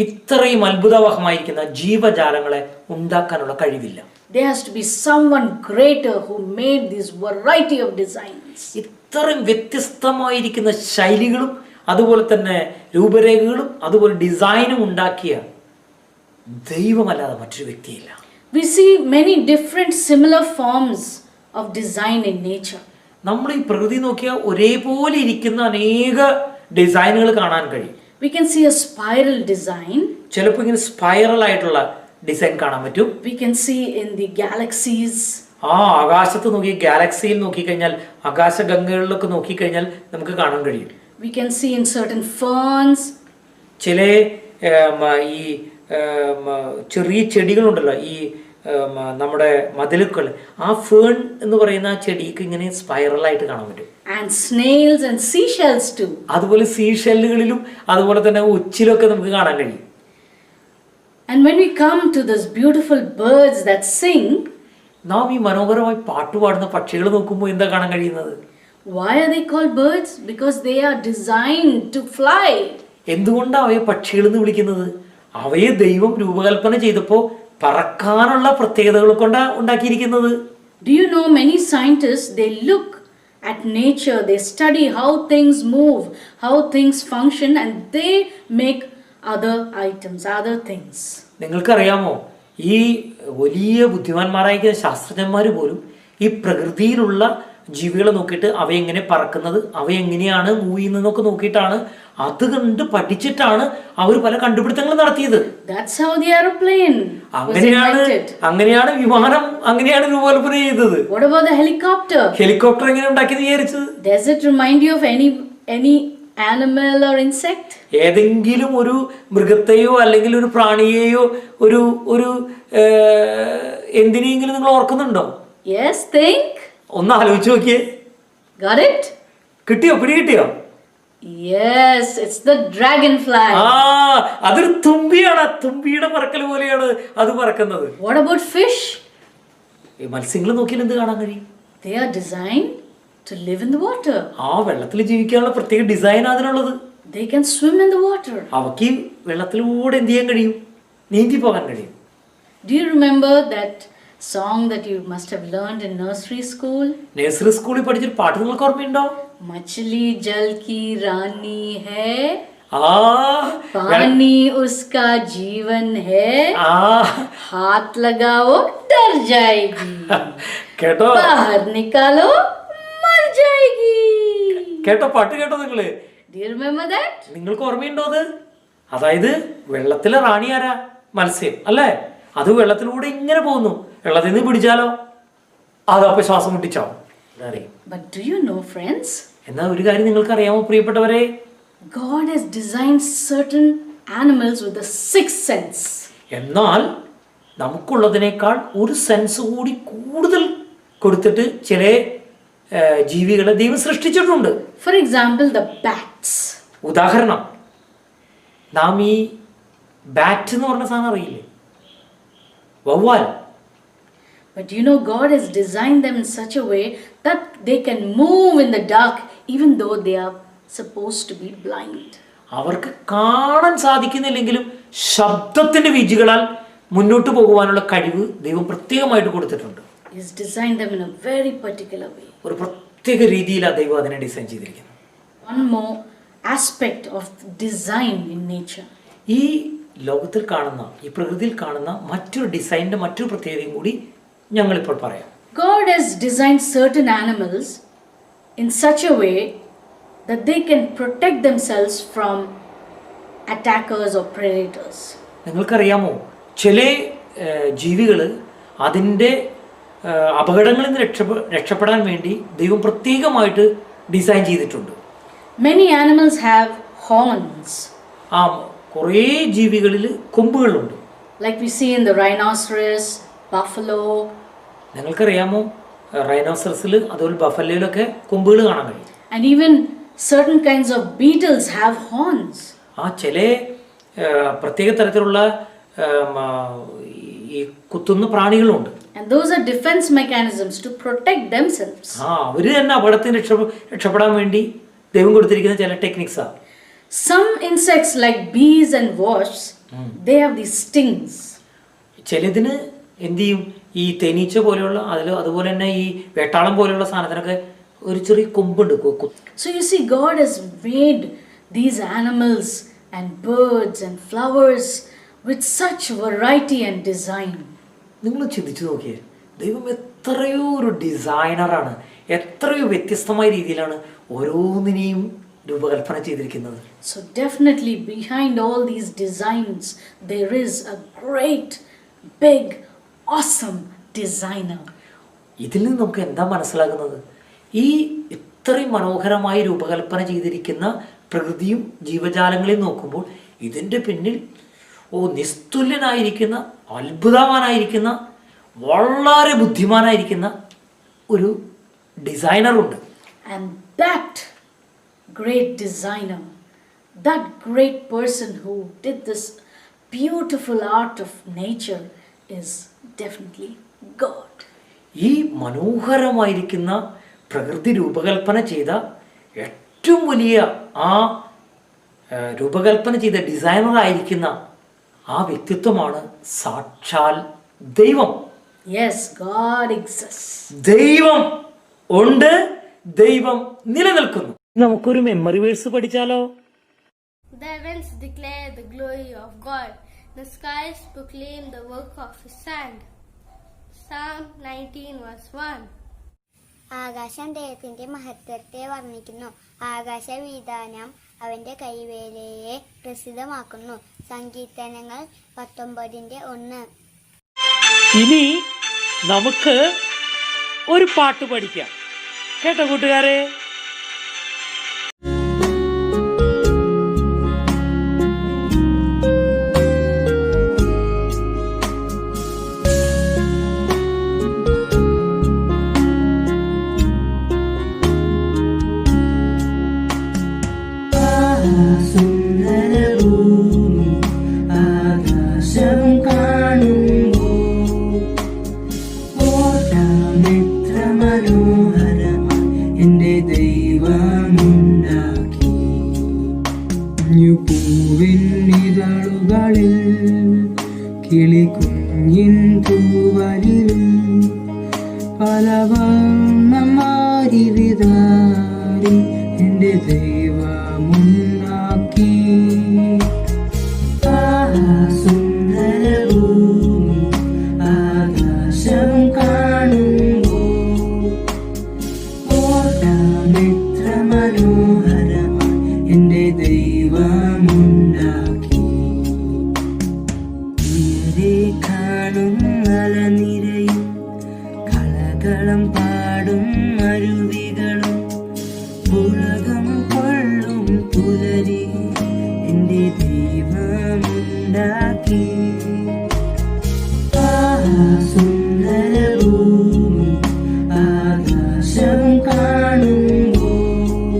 ഇത്രയും അത്ഭുതവഹമായിരിക്കുന്ന ജീവജാലങ്ങളെ ഉണ്ടാക്കാനുള്ള കഴിവില്ല. There has to be someone greater who made this variety of designs. ഇത്രയും വ്യത്യസ്തമായിരിക്കുന്ന ശൈലികളും അതുപോലെ തന്നെ രൂപരേഖകളും അതുപോലെ ഡിസൈനും ഉണ്ടാക്കിയ ദൈവമല്ലാതെ മറ്റൊരു വ്യക്തിയില്ല. We see many different similar forms of design in nature. നമ്മൾ ഈ പ്രകൃതി നോക്കിയാൽ ഒരേപോലെ ഇരിക്കുന്ന അനേക ഡിസൈനുകൾ കാണാൻ കഴിയും. We can see a spiral design. ചിലപ്പോൾ ഇങ്ങനെ സ്പൈറൽ ആയിട്ടുള്ള ഡിസൈൻ കാണാൻ പറ്റും. We can see in the galaxies. ആകാശത്ത് നോക്കി, ഗാലക്സിയിൽ നോക്കിക്കഴിഞ്ഞാൽ, ആകാശഗംഗകളിലൊക്കെ നോക്കിക്കഴിഞ്ഞാൽ നമുക്ക് കാണാൻ കഴിയും. We can see in certain ferns. ചില ഈ ചെറിയ ചെടികളുണ്ടല്ലോ, ഈ നമ്മുടെ മതിലുക്കൾ, ആ ഫേൺ എന്ന് പറയുന്ന ആ ചെടിക്ക് ഇങ്ങനെ സ്പൈറലായിട്ട് കാണാൻ പറ്റും. And snails and seashells too. അതുപോലെ സീഷെല്ലുകളിലും അതുപോലെ തന്നെ ഉച്ചിലൊക്കെ നമുക്ക് കാണാൻ കഴിയും. And when we come to those beautiful birds that sing, നാം ഈ മനോഹരമായി പാട്ടുപാടുന്ന പക്ഷികൾ നോക്കുമ്പോൾ എന്താ കാണാൻ കഴിയുന്നത്? why are they called birds? Because they are designed to fly. എന്തുകൊണ്ടാണ് അവയെ പക്ഷികൾ എന്ന് വിളിക്കുന്നത്? അവയെ ദൈവം രൂപകൽപ്പന ചെയ്തപ്പോൾ പറക്കാനുള്ള പ്രത്യേകതകൾ കൊണ്ടാണ് ഉണ്ടാക്കിയിരിക്കുന്നത്. Do you know many scientists, they look at nature, they study how things move, how things function, and they make other items, other things. നിങ്ങൾക്കറിയാമോ, ഈ വലിയ ബുദ്ധിമാന്മാരായ ശാസ്ത്രജ്ഞന്മാർ പോലും ഈ പ്രകൃതിയിലുള്ള ജീവികളെ നോക്കിയിട്ട് അവയെങ്ങനെ പറക്കുന്നത്, അവയെങ്ങനെയാണ് മൂവ് ചെയ്യുന്നതെന്നൊക്കെ നോക്കിയിട്ടാണ്, അത് കണ്ട് പഠിച്ചിട്ടാണ് അവർ പല കണ്ടുപിടുത്തങ്ങളും നടത്തിയത്. That's how the aeroplane was invented. അങ്ങനെയാണ് വിമാനം അങ്ങനെയാണ് രൂപകൽപ്പന ചെയ്തത്. What about the helicopter? Helicopter എങ്ങനെ ഉണ്ടാക്കിയെന്ന് വിചാരിച്ചത്? Does it remind you of any animal or insect? ഏതെങ്കിലും ഒരു മൃഗത്തെയോ അല്ലെങ്കിൽ ഒരു പ്രാണിയെയോ ഒരു ഒരു എന്തിനെങ്കിലും നിങ്ങൾ ഓർക്കുന്നുണ്ടോ? Yes, think. ഒന്ന് ആലോചിച്ച് നോക്കിയേ. Got it? കിട്ടിയോ? പിടി കിട്ടിയോ? Yes, it's the dragonfly. അതൊരു തുമ്പിയാണ്. തുമ്പിയുടെ പറക്കൽ പോലെയാണ് അത് പറക്കുന്നത്. What about fish? ഈ മത്സ്യങ്ങൾ നോക്കിയാൽ എന്ത് കാണാൻ കഴിയും? They are designed to live in the water. വെള്ളത്തിൽ ജീവിക്കാനുള്ള പ്രത്യേക design അതിനുള്ളത്. They can swim in the water. അവക്ക് വെള്ളത്തിലൂടെ എന്ത് ചെയ്യാൻ കഴിയും? നീന്തി പോകാൻ കഴിയും. Do you remember that song that you must have learned in nursery school? Nursery സ്കൂളിൽ പഠിച്ചൊരു പാട്ട് നിങ്ങൾക്ക് ഓർമ്മയുണ്ടോ? मछली जल की रानी है, ആ पानी उसका जीवन है, हाथ लगाओ डर जाएगी, കേട്ടോ बाहर निकालो मर जाएगी. കേട്ടോ പാട്ട് കേട്ടോ നിങ്ങള്? Do you remember that? നിങ്ങൾക്ക് ഓർമ്മയുണ്ടോ അത്? അതായത് വെള്ളത്തിലെ റാണി ആരാ? മത്സ്യം അല്ലേ? അത് വെള്ളത്തിലൂടെ ഇങ്ങനെ പോകുന്നു. വെള്ളത്തിൽ നിന്ന് പിടിച്ചാലോ അതപ്പൊ ശ്വാസം മുട്ടിച്ചാവും. But do you know, friends? എന്നാൽ ഒരു കാര്യം നിങ്ങൾക്ക് അറിയാമോ പ്രിയപ്പെട്ടവരെ? God has designed certain animals with the sixth sense. എന്നാൽ നമുക്കുള്ളതിനേക്കാൾ ഒരു സെൻസ് കൂടി കൂടുതൽ കൊടുത്തിട്ട് ചില ജീവികളെ ദൈവം സൃഷ്ടിച്ചിട്ടുണ്ട്. For example, the bats. ഉദാഹരണം, നാം ഈ ബാറ്റ് എന്ന് പറഞ്ഞ സാധനം അറിയില്ലേ? വവ്വാൽ. But you know, God has designed them in such a way that they can move in the dark even though they are supposed to be blind. അവർക്ക് കാണാൻ സാധിക്കുന്നില്ലെങ്കിലും ശബ്ദത്തിന്റെ വീഴ്ചകളാൽ മുന്നോട്ട് പോകുവാനുള്ള കഴിവ് ദൈവം പ്രത്യേകമായിട്ട് കൊടുത്തിട്ടുണ്ട്. He has designed them in a very particular way. ഒരു പ്രത്യേക രീതിയിലാണ് ദൈവം അതിനെ ഡിസൈൻ ചെയ്തിരിക്കുന്നത്. One more aspect of design in nature. ഈ ലോകത്തിൽ കാണുന്ന, ഈ പ്രകൃതിയിൽ കാണുന്ന മറ്റൊരു ഡിസൈനിന്റെ മറ്റൊരു പ്രത്യേകതയും കൂടി ഞങ്ങളിപ്പോൾ പറയാം. God has designed certain animals in such a way that they can protect themselves from attackers or predators. നിങ്ങൾക്കറിയാമോ, ചില ജീവികൾ അതിൻ്റെ അപകടങ്ങളിൽ നിന്ന് രക്ഷപ്പെടാൻ വേണ്ടി ദൈവം പ്രത്യേകമായിട്ട് ഡിസൈൻ ചെയ്തിട്ടുണ്ട്. Many animals have horns. കുറേ ജീവികളിൽ കൊമ്പുകളുണ്ട്. Like we see in the rhinoceros, buffalo. നിങ്ങൾക്കറിയാമോ, റൈനോസറസിൽ അതുപോലെ ബഫലോയിലൊക്കെ കൊമ്പുകൾ കാണാൻ കഴിയും. And even certain kinds of beetles have horns. ചില പ്രത്യേക തരത്തിലുള്ള ഈ കുത്തുന്ന പ്രാണികളുണ്ട്. And those are defense mechanisms to protect themselves. അവര് തന്നെ അപകടത്തിൽ രക്ഷപ്പെടാൻ വേണ്ടി ദൈവം കൊടുത്തിരിക്കുന്ന ചില ടെക്നിക്സാ. Some insects like bees and wasps, they have these stings. ചിലതിന് എന്ത് ചെയ്യും, ഈ തേനീച്ച പോലെയുള്ള അതുപോലെ തന്നെ ഈ വേട്ടാളം പോലെയുള്ള സാധനത്തിനൊക്കെ ഒരു ചെറിയ കൊമ്പുണ്ട്. So you see, God has made these animals and birds and flowers with such variety and design. നിങ്ങൾ ചിന്തിച്ചു നോക്കിയേ, ദൈവം എത്രയോ ഒരു ഡിസൈനറാണ്. എത്രയോ വ്യത്യസ്തമായ രീതിയിലാണ് ഓരോന്നിനെയും രൂപകൽപ്പന ചെയ്തിരിക്കുന്നത്. So definitely behind all these designs there is a great, big, awesome designer. ഇതിൽ നിന്ന് നമുക്ക് എന്താ മനസ്സിലാകുന്നത്? ഈ ഇത്രയും മനോഹരമായി രൂപകൽപ്പന ചെയ്തിരിക്കുന്ന പ്രകൃതിയും ജീവജാലങ്ങളെയും നോക്കുമ്പോൾ ഇതിൻ്റെ പിന്നിൽ നിസ്തുല്യനായിരിക്കുന്ന, അത്ഭുതവാനായിരിക്കുന്ന, വളരെ ബുദ്ധിമാനായിരിക്കുന്ന ഒരു ഡിസൈനറുണ്ട്. And that great designer, that great person who did this beautiful art of nature is definitely God. ഈ മനോഹരമായിരിക്കുന്ന പ്രകൃതി രൂപകൽപ്പന ചെയ്ത ഏറ്റവും വലിയ ആ രൂപകൽപ്പന ചെയ്ത ഡിസൈനർ ആയിരിക്കുന്ന ആ വ്യക്തിത്വമാണ് സാക്ഷാൽ ദൈവം. Yes, God exists. ദൈവം ഉണ്ട്, ദൈവം നിലനിൽക്കുന്നു. നമുക്കൊരു മെമ്മറി വേഴ്സ് പഠിച്ചാലോ? The heavens declare the glory of God. The skies proclaim the work of His hand. Psalm 19 verse 1. ആകാശം ദൈവത്തിന്റെ മഹത്വത്തെ വർണ്ണിക്കുന്നു. ആകാശവിധാനം അവന്റെ കൈവേലയെ പ്രസിദ്ധമാക്കുന്നു. സങ്കീർത്തനങ്ങൾ 19:1. ഇനി നമുക്ക് ഒരു പാട്ട് പഠിക്കാം. കേട്ടോ കൂട്ടുകാരെ? പൂവിനിതളുകളിൽ കിളിക്കുഞ്ഞിൻ തൂവലിലും പലവർണ്ണം മാറി വിതാരി എൻ്റെ ദൈവമുണ്ടാക്കി. സുന്ദരഭൂമി ആകാശം കാണുമ്പോൾ ഓർക്കാമെത്ര മനോഹരമായി എൻ്റെ ദൈവമുണ്ടാക്കി. നേരെ കാണും മലനിരയും കളകളം പാടും അരുവികളും ഉലകം കൊള്ളും പുലരി എൻ്റെ ദൈവമുണ്ടാക്കി. സുന്ദരഭൂമി ആകാശം കാണുമ്പോൾ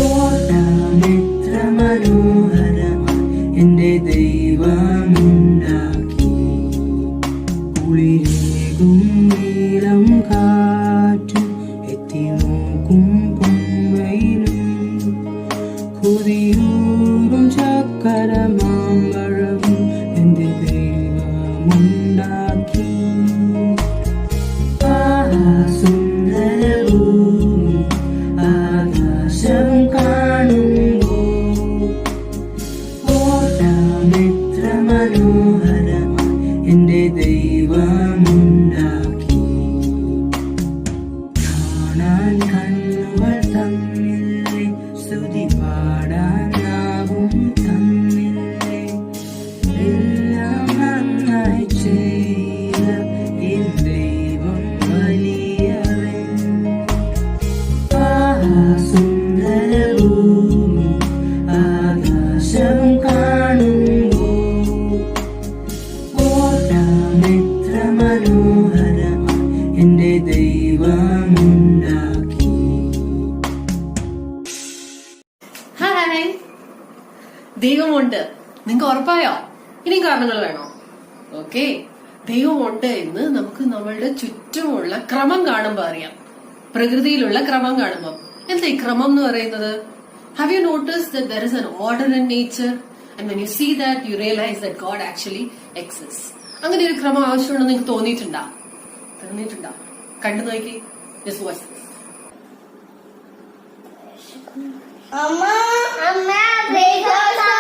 ഓർക്കാമെത്ര മനോഹരമായി എൻ്റെ ദൈവമുണ്ടാക്കി. കുളിരേകും നീളം കാറ്റും എത്തി നോക്കും പൊൻവയിലും കുതിയൂറും ചക്കരമാമ്പഴവും എൻ്റെ ദൈവമുണ്ടാക്കി. സുന്ദരഭൂമി ആകാശം കാണുമ്പോൾ ഓർക്കാമെത്ര മനോഹരമായി എൻ്റെ ദൈവമുണ്ടാക്കി. കാണാൻ കണ്ണുകൾ തന്നില്ലേ, സ്തുതി പാടാൻ നാവും തന്നില്ലേ, എല്ലാം നന്നായി ചെയ്ത എൻ ദൈവം വലിയവൻ. സുന്ദരഭൂമി ആകാശം കാണുമ്പോൾ ഓർക്കാമെത്ര മനോഹരമായി എൻ്റെ ദൈവമുണ്ടാക്കി. ഹായ്, ദൈവമുണ്ട്. നിങ്ങൾക്ക് ഉറപ്പായോ? ഇനിയും കാരണങ്ങൾ വേണോ? ഓക്കെ, ദൈവമുണ്ട് എന്ന് നമുക്ക് നമ്മളുടെ ചുറ്റുമുള്ള ക്രമം കാണുമ്പോൾ അറിയാം. പ്രകൃതിയിലുള്ള ക്രമം കാണുമ്പോൾ. എന്താ ഈ ക്രമം എന്ന് പറയുന്നത്? Have you notice that there is an order in nature and when you see that you realize that God actually exist. അങ്ങനെ ഒരു ക്രമം ആവശ്യമുണ്ടെന്ന് നിങ്ങൾക്ക് തോന്നിയിട്ടുണ്ടോ? കണ്ടു നോക്കി. Just watch this. അമ്മ ബ്രേക്ക്ഫാസ്റ്റ്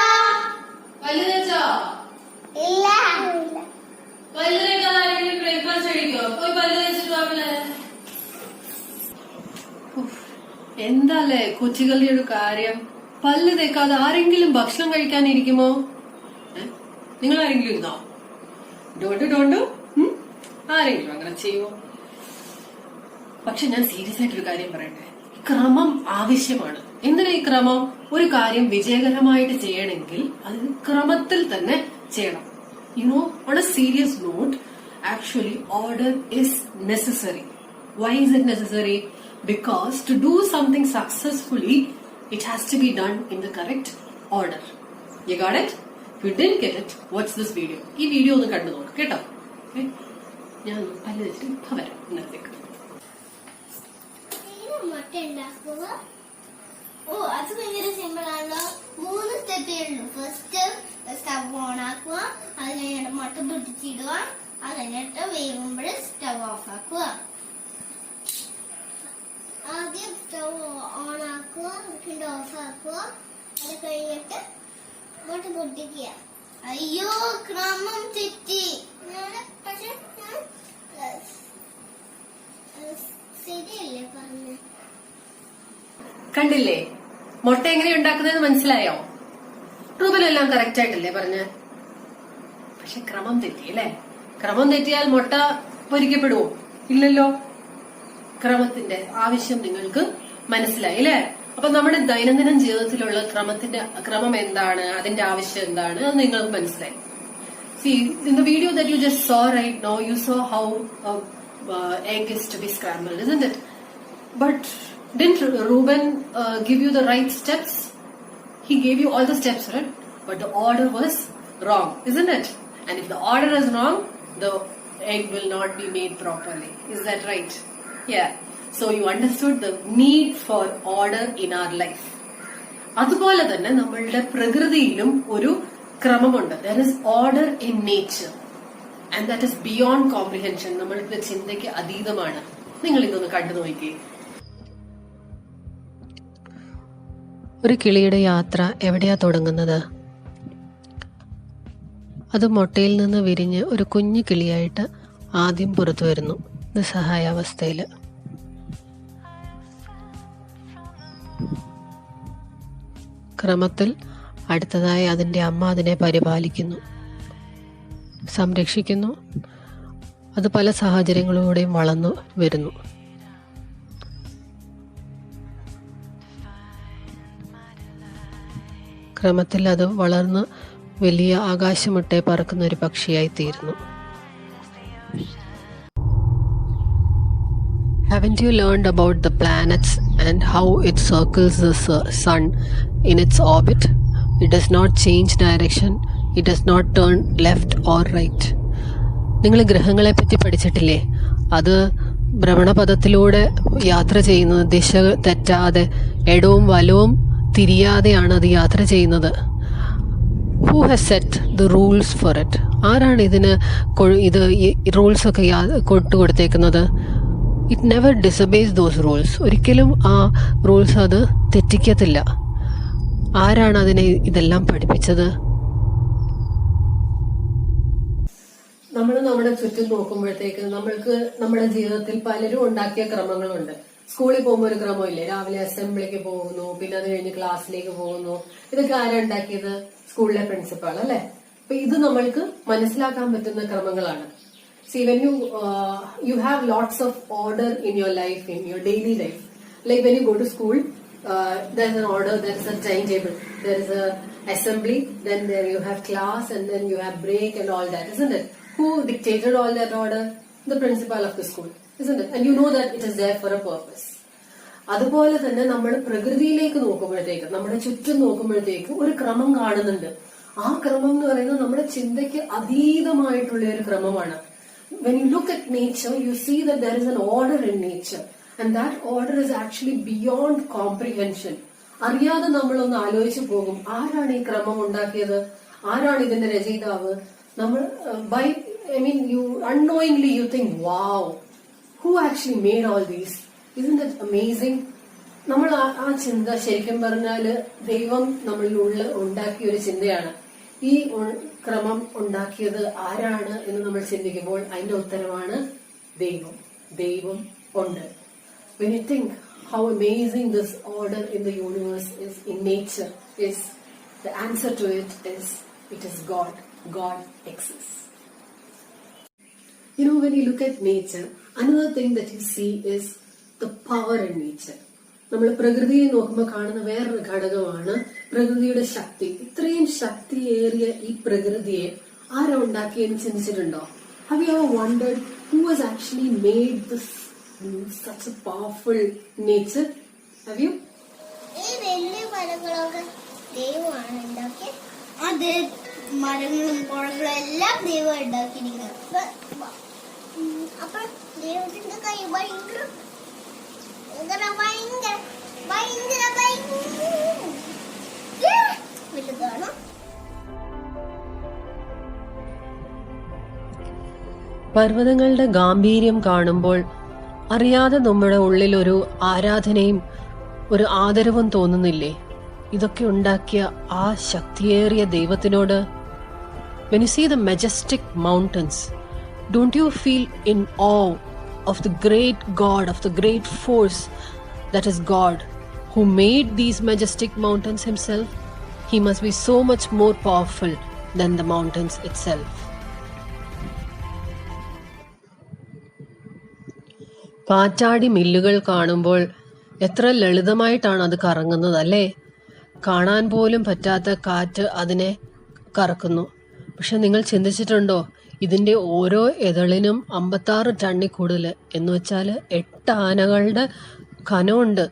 പല്ല് തേച്ചോ? ഇല്ല. പല്ല് തേക്കാതെ ആരെങ്കിലും ബ്രേക്ക്ഫാസ്റ്റ് കഴിക്കോ? പോയി പല്ല് തേച്ചിട്ട് വാ. എന്താല്ലേ കൊച്ചുകളുടെ ഒരു കാര്യം? പല്ല് തേക്കാതെ ആരെങ്കിലും ഭക്ഷണം കഴിക്കാനിരിക്കുമോ? നിങ്ങൾ ആരെങ്കിലും ഇരുന്നോ? ഡോണ്ടു ആരെങ്കിലും അങ്ങനെ ചെയ്യുമോ? പക്ഷെ ഞാൻ സീരിയസ് ആയിട്ടൊരു കാര്യം പറയട്ടെ. ക്രമം ആവശ്യമാണ്. എന്തിനാ ഈ ക്രമം? ഒരു കാര്യം വിജയകരമായിട്ട് ചെയ്യണമെങ്കിൽ അത് ക്രമത്തിൽ തന്നെ ചെയ്യണം. You know, on A serious not, actually order is necessary. Why is it necessary? Because to do something successfully, it has to be done in the correct order. You got it? If you didn't get it, watch this video. ഈ video ഒന്ന് കണ്ടു നോക്ക് കേട്ടോ. ഞാൻ പല്ല് വെച്ചിട്ട് ഇപ്പൊ വരാം ഇന്നത്തേക്ക്. മുട്ട ഉണ്ടാക്കുക. ഓ അത് ഭയങ്കര സിമ്പിൾ ആണല്ലോ. 3 സ്റ്റെപ്പേ ഉള്ളൂ. ഫസ്റ്റ് സ്റ്റവ് ഓൺ ആക്കുക, അത് കഴിഞ്ഞിട്ട് മുട്ട പൊട്ടിച്ചിടുക, അത് കഴിഞ്ഞിട്ട് വേവുമ്പോൾ സ്റ്റവ് ഓഫ് ആക്കുക. ആദ്യം സ്റ്റവ് ഓൺ ആക്കുക, പിന്നെ ഓഫ് ആക്കുക, അത് കഴിഞ്ഞിട്ട് മുട്ട പൊട്ടിക്കുക. അയ്യോ ക്രമം തെറ്റി. പക്ഷെ ശരിയല്ലേ പറഞ്ഞു? കണ്ടില്ലേ മുട്ട എങ്ങനെ ഉണ്ടാക്കുന്നതെന്ന് മനസ്സിലായോ? റൂബലെല്ലാം കറക്റ്റ് ആയിട്ടല്ലേ പറഞ്ഞ? പക്ഷെ ക്രമം തെറ്റി അല്ലേ? ക്രമം തെറ്റിയാൽ മുട്ട പൊരിക്കപ്പെടുവോ? ഇല്ലല്ലോ. ക്രമത്തിന്റെ ആവശ്യം നിങ്ങൾക്ക് മനസ്സിലായി അല്ലേ? അപ്പൊ നമ്മുടെ ദൈനംദിന ജീവിതത്തിലുള്ള ക്രമം എന്താണ്, അതിന്റെ ആവശ്യം എന്താണ്, അത് നിങ്ങൾക്ക് മനസ്സിലായി. See, in the video that you just saw right now, you saw how egg is to be scrambled, isn't it? But didn't Reuben give you the right steps? He gave you all the steps, right? But the order was wrong, isn't it? And if the order is wrong, the egg will not be made properly. Is that right? Yeah. So you understood the need for order in our life. അതുപോലെ തന്നെ നമ്മളുടെ പ്രകൃതിയിലും ഒരു ക്രമമുണ്ട്. There is order in nature. And that is beyond comprehension. നമ്മളുടെ ചിന്തയ്ക്ക് അതീതമാണ്. നിങ്ങൾ ഇതൊന്ന് കണ്ടു നോക്കിക്കേ. ഒരു കിളിയുടെ യാത്ര എവിടെയാ തുടങ്ങുന്നത്? അത് മുട്ടയിൽ നിന്ന് വിരിഞ്ഞ് ഒരു കുഞ്ഞു കിളിയായിട്ട് ആദ്യം പുറത്തു വരുന്നു, നിസ്സഹായാവസ്ഥയിൽ. ക്രമത്തിൽ അടുത്തതായി അതിൻ്റെ അമ്മ അതിനെ പരിപാലിക്കുന്നു, സംരക്ഷിക്കുന്നു. അത് പല സാഹചര്യങ്ങളിലൂടെയും വളർന്നു വരുന്നു. ക്രമത്തിൽ അത് വളർന്ന് വലിയ ആകാശമുട്ടെ പറക്കുന്ന ഒരു പക്ഷിയായി തീരുന്നു. Haven't you learned about the planets and how it circles the sun in its orbit? It does not change direction. It does not turn left or right. നിങ്ങൾ ഗ്രഹങ്ങളെ പറ്റി പഠിച്ചിട്ടില്ലേ? അത് ഭ്രമണപഥത്തിലൂടെ യാത്ര ചെയ്യുന്നത്, ദിശ തെറ്റാതെ ഇടവും വലവും തിരിയാതെയാണ് അത് യാത്ര ചെയ്യുന്നത്. Who has set the rules for it? ആരാണ് ഇതിന് ഇത് റൂൾസൊക്കെ കൊടുത്തേക്കുന്നത്? It never disobeys those rules. ഒരിക്കലും ആ റൂൾസ് അത് തെറ്റിക്കത്തില്ല. ആരാണ് അതിനെ ഇതെല്ലാം പഠിപ്പിച്ചത്? നമ്മൾ നമ്മുടെ ചുറ്റും നോക്കുമ്പോഴത്തേക്ക് നമ്മൾക്ക് നമ്മുടെ ജീവിതത്തിൽ പലരും ഉണ്ടാക്കിയ ക്രമങ്ങളുണ്ട്. സ്കൂളിൽ പോകുമ്പോൾ ഒരു ക്രമമില്ലേ? രാവിലെ അസംബ്ലിക്ക് പോകുന്നു, പിന്നെ അത് കഴിഞ്ഞ് ക്ലാസ്സിലേക്ക് പോകുന്നു. ഇതൊക്കെ ആരാ ഉണ്ടാക്കിയത്? സ്കൂളിലെ പ്രിൻസിപ്പാൾ അല്ലെ? അപ്പൊ ഇത് നമ്മൾക്ക് മനസ്സിലാക്കാൻ പറ്റുന്ന ക്രമങ്ങളാണ്. See, when you have lots of order in your life, in your daily life. Like when you go to school, there's an order, there's a timetable, there is a assembly, then there you have class, and then you have break and all that, isn't it? Who dictated all that order? The principal of the school, isn't it? And you know that it is there for a purpose. അതുപോലെ തന്നെ നമ്മൾ പ്രകൃതിയിലേക്ക് നോക്കുമ്പോഴത്തേക്ക്, നമ്മുടെ ചുറ്റും നോക്കുമ്പോഴത്തേക്ക് ഒരു ക്രമം കാണുന്നുണ്ട്. ആ ക്രമം എന്ന് പറയുന്നത് നമ്മുടെ ചിന്തയ്ക്ക് അതീതമായിട്ടുള്ള ഒരു ക്രമമാണ്. When you look at nature, you see that there is an order in nature, and that order is actually beyond comprehension. അറിയാതെ നമ്മളൊന്ന് ആലോചിച്ചു പോകും, ആരാണ് ഈ ക്രമം ഉണ്ടാക്കിയത്, ആരാണ് ഇതിന്റെ രചയിതാവ്? നമ്മൾ you unknowingly you think, wow, who actually made all these? Isn't it amazing? നമ്മൾ ആ ചിന്ത ശരിക്കും പറഞ്ഞാല് ദൈവം നമ്മളിലുള്ള ഉണ്ടാക്കിയ ഒരു ചിന്തയാണ്. ഈ ക്രമം ഉണ്ടാക്കിയത് ആരാണ് എന്ന് നമ്മൾ ചിന്തിക്കുമ്പോൾ അതിന്റെ ഉത്തരമാണ് ദൈവം. ദൈവം ഉണ്ട്. When you think how amazing this order in the universe is, in nature is, the answer to it is God. God exists. You know, when you look at nature, another thing that you see is the power in nature. നമ്മൾ പ്രകൃതിയെ നോക്കുമ്പോൾ കാണുന്ന വേറൊരു ഘടകമാണ് പ്രകൃതിയുടെ ശക്തി. ഇത്രയും ശക്തിയേറിയ ഈ പ്രകൃതിയെ ആരാ ഉണ്ടാക്കിയെന്ന് ചിന്തിച്ചിട്ടുണ്ടോ? Have you ever wondered who has actually made this such a powerful nature? Have you? ഈ വലിയ മരങ്ങളൊക്കെ ദൈവമാണ് ഉണ്ടാക്കിയത്. അത് മരങ്ങളും കുളങ്ങളും എല്ലാം ദൈവം ഉണ്ടാക്കിയിരിക്കുന്നത്. അപ്പൊ ദൈവത്തിന്റെ കൈ ഭയങ്കര വലുതാണ്. പർവ്വതങ്ങളുടെ ഗാംഭീര്യം കാണുമ്പോൾ അറിയാതെ നമ്മുടെ ഉള്ളിൽ ഒരു ആരാധനയും ഒരു ആദരവും തോന്നുന്നില്ലേ? ഇതൊക്കെ ഉണ്ടാക്കിയ ആ ശക്തിയേറിയ ദൈവത്തിനോട്. When you see the majestic mountains, don't you feel in awe of the great God, of the great force that is God, who made these majestic mountains himself? He must be so much more powerful than the mountains itself. കാറ്റാടി മില്ലുകൾ കാണുമ്പോൾ എത്ര ലളിതമായിട്ടാണ് അത് കറങ്ങുന്നത് അല്ലേ? കാണാൻ പോലും പറ്റാത്ത കാറ്റ് അതിനെ കറക്കുന്നു. പക്ഷെ നിങ്ങൾ ചിന്തിച്ചിട്ടുണ്ടോ, ഇതിൻ്റെ ഓരോ എതളിനും 56 ടണ്ണിൽ കൂടുതൽ, എന്ന് വെച്ചാൽ 8 ആനകളുടെ കനമുണ്ട്.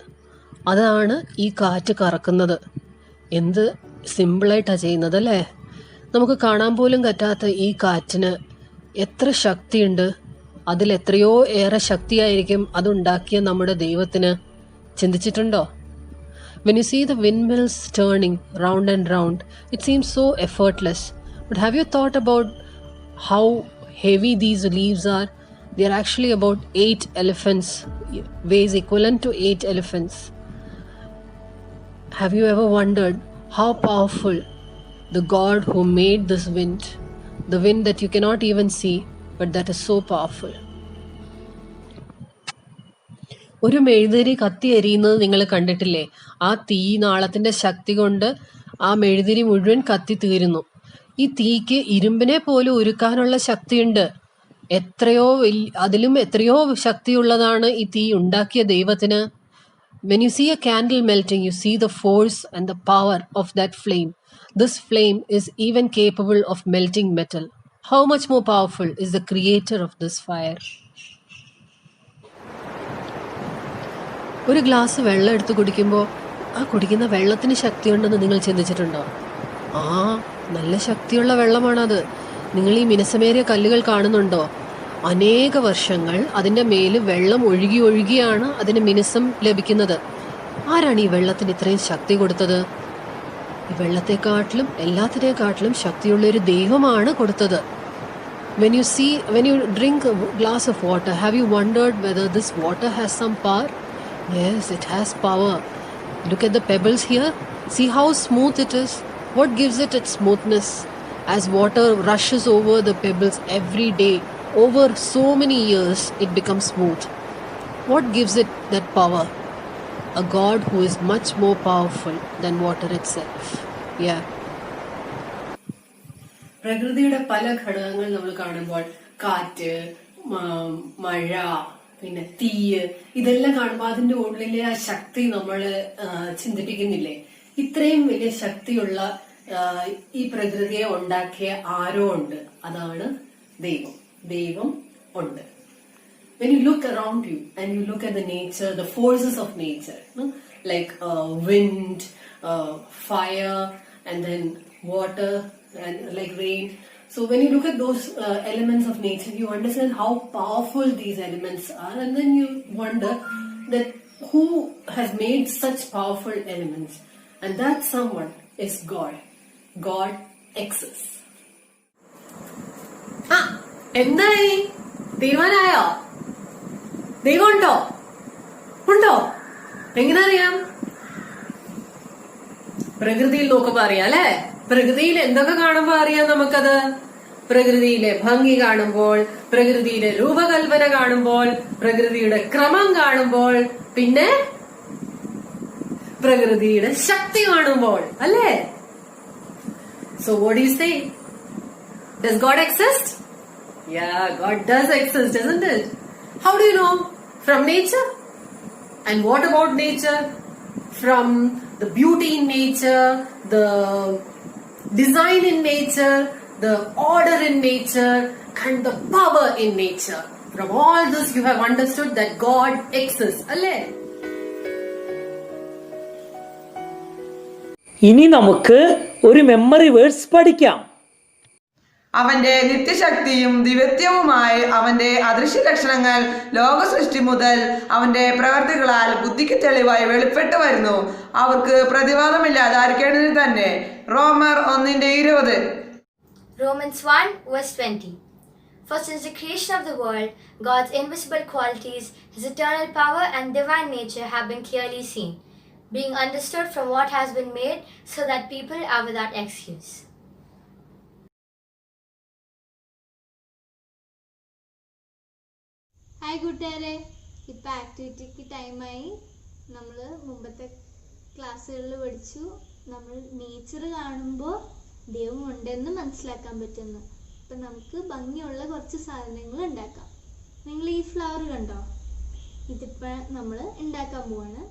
അതാണ് ഈ കാറ്റ് കറക്കുന്നത്. എന്ത് സിമ്പിളായിട്ടാണ് ചെയ്യുന്നത് അല്ലേ? നമുക്ക് കാണാൻ പോലും പറ്റാത്ത ഈ കാറ്റിന് എത്ര ശക്തിയുണ്ട്. അതിലെത്രയോ ഏറെ ശക്തിയായിരിക്കും അതുണ്ടാക്കിയ നമ്മുടെ ദൈവത്തിന്. ചിന്തിച്ചിട്ടുണ്ടോ? When you see the windmills turning round and round, it seems so effortless. But have you thought about how heavy these leaves are? They are actually about 8 elephants, weighs equivalent to 8 elephants. Have you ever wondered how powerful the God who made this wind, the wind that you cannot even see, but that is so powerful? ഒരു മെഴുതിരി കത്തി എരിയുന്നത് നിങ്ങൾ കണ്ടിട്ടില്ലേ? ആ തീ നാളത്തിന്റെ ശക്തി കൊണ്ട് ആ മെഴുതിരി മുഴുവൻ കത്തി തീരുന്നു. ഈ തീക്ക് ഇരുമ്പിനെ പോലും ഉരുക്കാനുള്ള ശക്തിയുണ്ട്. അതിലും എത്രയോ ശക്തിയുള്ളതാണ് ഈ തീ ഉണ്ടാക്കിയ ദൈവത്തിന്. When you see a candle melting, you see the force and the power of that flame. This flame is even capable of melting metal. How much more powerful is the creator of this fire? ഒരു glass വെള്ളം എടുത്ത് കുടിക്കുമ്പോൾ ആ കുടിക്കുന്ന വെള്ളത്തിന് ശക്തിയുണ്ടെന്ന് നിങ്ങൾ ചിന്തിച്ചിട്ടുണ്ടോ? നല്ല ശക്തിയുള്ള വെള്ളമാണത്. നിങ്ങൾ ഈ മിനുസമേറിയ കല്ലുകൾ കാണുന്നുണ്ടോ? അനേക വർഷങ്ങൾ അതിൻ്റെ മേൽ വെള്ളം ഒഴുകിയാണ് അതിന് മിനുസം ലഭിക്കുന്നത്. ആരാണ് ഈ വെള്ളത്തിന് ഇത്രയും ശക്തി കൊടുത്തത്? ഈ വെള്ളത്തെക്കാട്ടിലും എല്ലാത്തിനെക്കാട്ടിലും ശക്തിയുള്ള ഒരു ദൈവമാണ് കൊടുത്തത്. When you drink a glass of water, have you wondered whether this water has some power? Yes, it has power. Look at the pebbles here. See how smooth it is. What gives it its smoothness? As water rushes over the pebbles every day, over so many years, it becomes smooth. What gives it that power? A God who is much more powerful than water itself. Yeah. പ്രകൃതിയുടെ പല ഘടകങ്ങൾ നമ്മൾ കാണുമ്പോൾ, കാറ്റ്, മഴ, പിന്നെ തീയ്, ഇതെല്ലാം കാണുമ്പോൾ അതിന്റെ ഉള്ളിലെ ആ ശക്തി നമ്മൾ ചിന്തിപ്പിക്കുന്നില്ലേ? ഇത്രയും വലിയ ശക്തിയുള്ള ഈ പ്രകൃതിയെ ഉണ്ടാക്കിയ ആരോ ഉണ്ട്, അതാണ് ദൈവം. ദൈവം ഉണ്ട്. When you look around you and you look at the nature, the forces of nature, like wind, fire, and then water, and like rain. So when you look at those elements of nature, you understand how powerful these elements are, and then you wonder that who has made such powerful elements, and that someone is God. God exists. എന്തായി? തീരുമാനമായോ? ദൈവം ഉണ്ടോ? എങ്ങനെ അറിയാം? പ്രകൃതിയിൽ നോക്കുമ്പോ അറിയാം അല്ലെ? പ്രകൃതിയിൽ എന്തൊക്കെ കാണുമ്പോ അറിയാം നമുക്കത്? പ്രകൃതിയിലെ ഭംഗി കാണുമ്പോൾ, പ്രകൃതിയിലെ രൂപകൽപ്പന കാണുമ്പോൾ, പ്രകൃതിയുടെ ക്രമം കാണുമ്പോൾ, പിന്നെ പ്രകൃതിയുടെ ശക്തി കാണുമ്പോൾ, അല്ലേ? So what do you say? Does God exist? Yeah, God does exist, doesn't it? How do you know? From nature. And what about nature? From the beauty in nature, the design in nature, the order in nature, and the power in nature. From all this you have understood that God exists. Alle? ഇനി നമുക്ക് ഒരു memory words പഠിക്കാം. അവന്റെ നിത്യശക്തിയും ദിവ്യത്വവുമായി അവന്റെ അദൃശ്യ ലക്ഷണങ്ങൾ ലോക സൃഷ്ടി മുതൽ അവന്റെ പ്രവർത്തികളാൽ ബുദ്ധിക്ക് തെളിവായി വെളിപ്പെട്ടു വരുന്നു. അവർക്ക് പ്രതിവാദമില്ലാതായിരിക്കേണ്ടത് തന്നെ. റോമർ 1:20. Romans 1:20. For since the creation of the world, God's invisible qualities, his eternal power and divine nature have been clearly seen, being understood from what has been made, so that people are without excuse. Hi കൂട്ടുകാരെ, ഇപ്പം ആക്ടിവിറ്റിക്ക് ടൈമായി. നമ്മൾ മുമ്പത്തെ ക്ലാസ്സുകളിൽ പഠിച്ചു നമ്മൾ nature കാണുമ്പോൾ ദൈവം ഉണ്ടെന്ന് മനസ്സിലാക്കാൻ പറ്റുന്നു. അപ്പം നമുക്ക് ഭംഗിയുള്ള കുറച്ച് സാധനങ്ങൾ ഉണ്ടാക്കാം. നിങ്ങൾ ഈ ഫ്ലവർ കണ്ടോ? ഇതിപ്പോൾ നമ്മൾ ഉണ്ടാക്കാൻ പോവാണ്.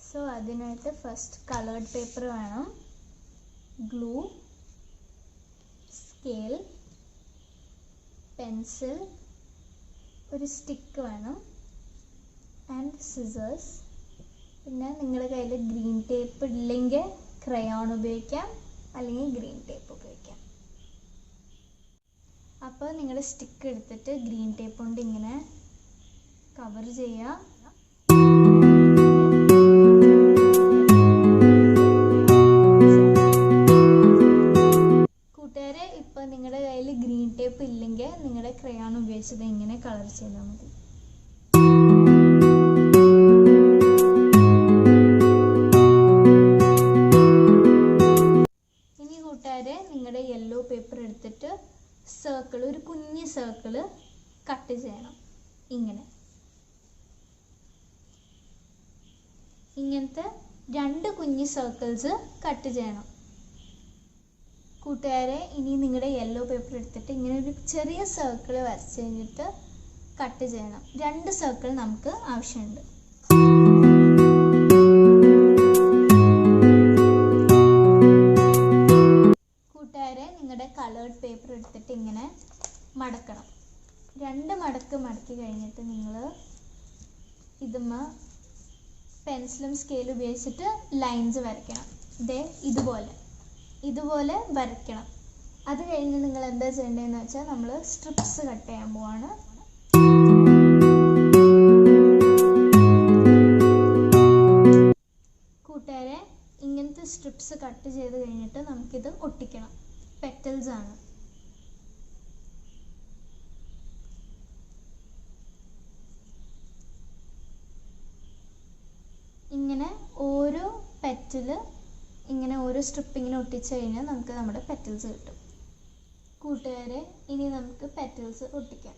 സോ അതിനായിട്ട് ഫസ്റ്റ് കളേർഡ് പേപ്പർ വേണം, ഗ്ലൂ, സ്കെയിൽ, പെൻസിൽ, ഒരു സ്റ്റിക്ക് വേണം ആൻഡ് സിസേഴ്സ്. പിന്നെ നിങ്ങളുടെ കയ്യിൽ ഗ്രീൻ ടേപ്പ് ഇല്ലെങ്കിൽ ക്രയോൺ ഉപയോഗിക്കാം, അല്ലെങ്കിൽ ഗ്രീൻ ടേപ്പ് ഉപയോഗിക്കാം. അപ്പോൾ നിങ്ങളുടെ സ്റ്റിക്ക് എടുത്തിട്ട് ഗ്രീൻ ടേപ്പ് കൊണ്ട് ഇങ്ങനെ കവർ ചെയ്യുക. കൂട്ടുകാരെ, ഇപ്പോൾ നിങ്ങളുടെ കയ്യിൽ ഗ്രീൻ ടേപ്പ് ഇല്ലെങ്കിൽ നിങ്ങളുടെ ക്രയോൺ ഉപയോഗിച്ചത് ഇങ്ങനെ കളർ ചെയ്താൽ മതി. ഇനി കൂട്ടുകാരെ, നിങ്ങളുടെ യെല്ലോ പേപ്പർ എടുത്തിട്ട് സർക്കിൾ, ഒരു കുഞ്ഞ് സർക്കിൾ കട്ട് ചെയ്യണം. ഇങ്ങനത്തെ 2 കുഞ്ഞ് സർക്കിൾസ് കട്ട് ചെയ്യണം. കൂട്ടുകാരെ, ഇനി നിങ്ങളുടെ യെല്ലോ പേപ്പർ എടുത്തിട്ട് ഇങ്ങനെ ഒരു ചെറിയ സർക്കിൾ വരച്ച് കഴിഞ്ഞിട്ട് കട്ട് ചെയ്യണം. 2 സർക്കിൾ നമുക്ക് ആവശ്യമുണ്ട്. കൂട്ടുകാരെ, നിങ്ങളുടെ കളേർഡ് പേപ്പർ എടുത്തിട്ട് ഇങ്ങനെ മടക്കണം. 2 മടക്ക് മടക്കി കഴിഞ്ഞിട്ട് നിങ്ങൾ ഇതുമ്മ പെൻസിലും സ്കെയിലും ഉപയോഗിച്ചിട്ട് ലൈൻസ് വരയ്ക്കണം. ഇതുപോലെ വരയ്ക്കണം. അത് കഴിഞ്ഞ് നിങ്ങൾ എന്താ ചെയ്യേണ്ടതെന്ന് വെച്ചാൽ നമ്മൾ സ്ട്രിപ്സ് കട്ട് ചെയ്യാൻ പോവാണ്. കൂട്ടുകാരെ, ഇങ്ങനത്തെ സ്ട്രിപ്സ് കട്ട് ചെയ്ത് കഴിഞ്ഞിട്ട് നമുക്കിത് ഒട്ടിക്കണം. പെറ്റൽസ് ആണ്. ഇങ്ങനെ ഓരോ പെറ്റല് ഇങ്ങനെ ഓരോ സ്ട്രിപ്പ് ഇങ്ങനെ ഒട്ടിച്ച് കഴിഞ്ഞാൽ നമുക്ക് നമ്മുടെ പെറ്റൽസ് കിട്ടും. കൂട്ടുകാരെ, ഇനി നമുക്ക് പെറ്റൽസ് ഒട്ടിക്കാം.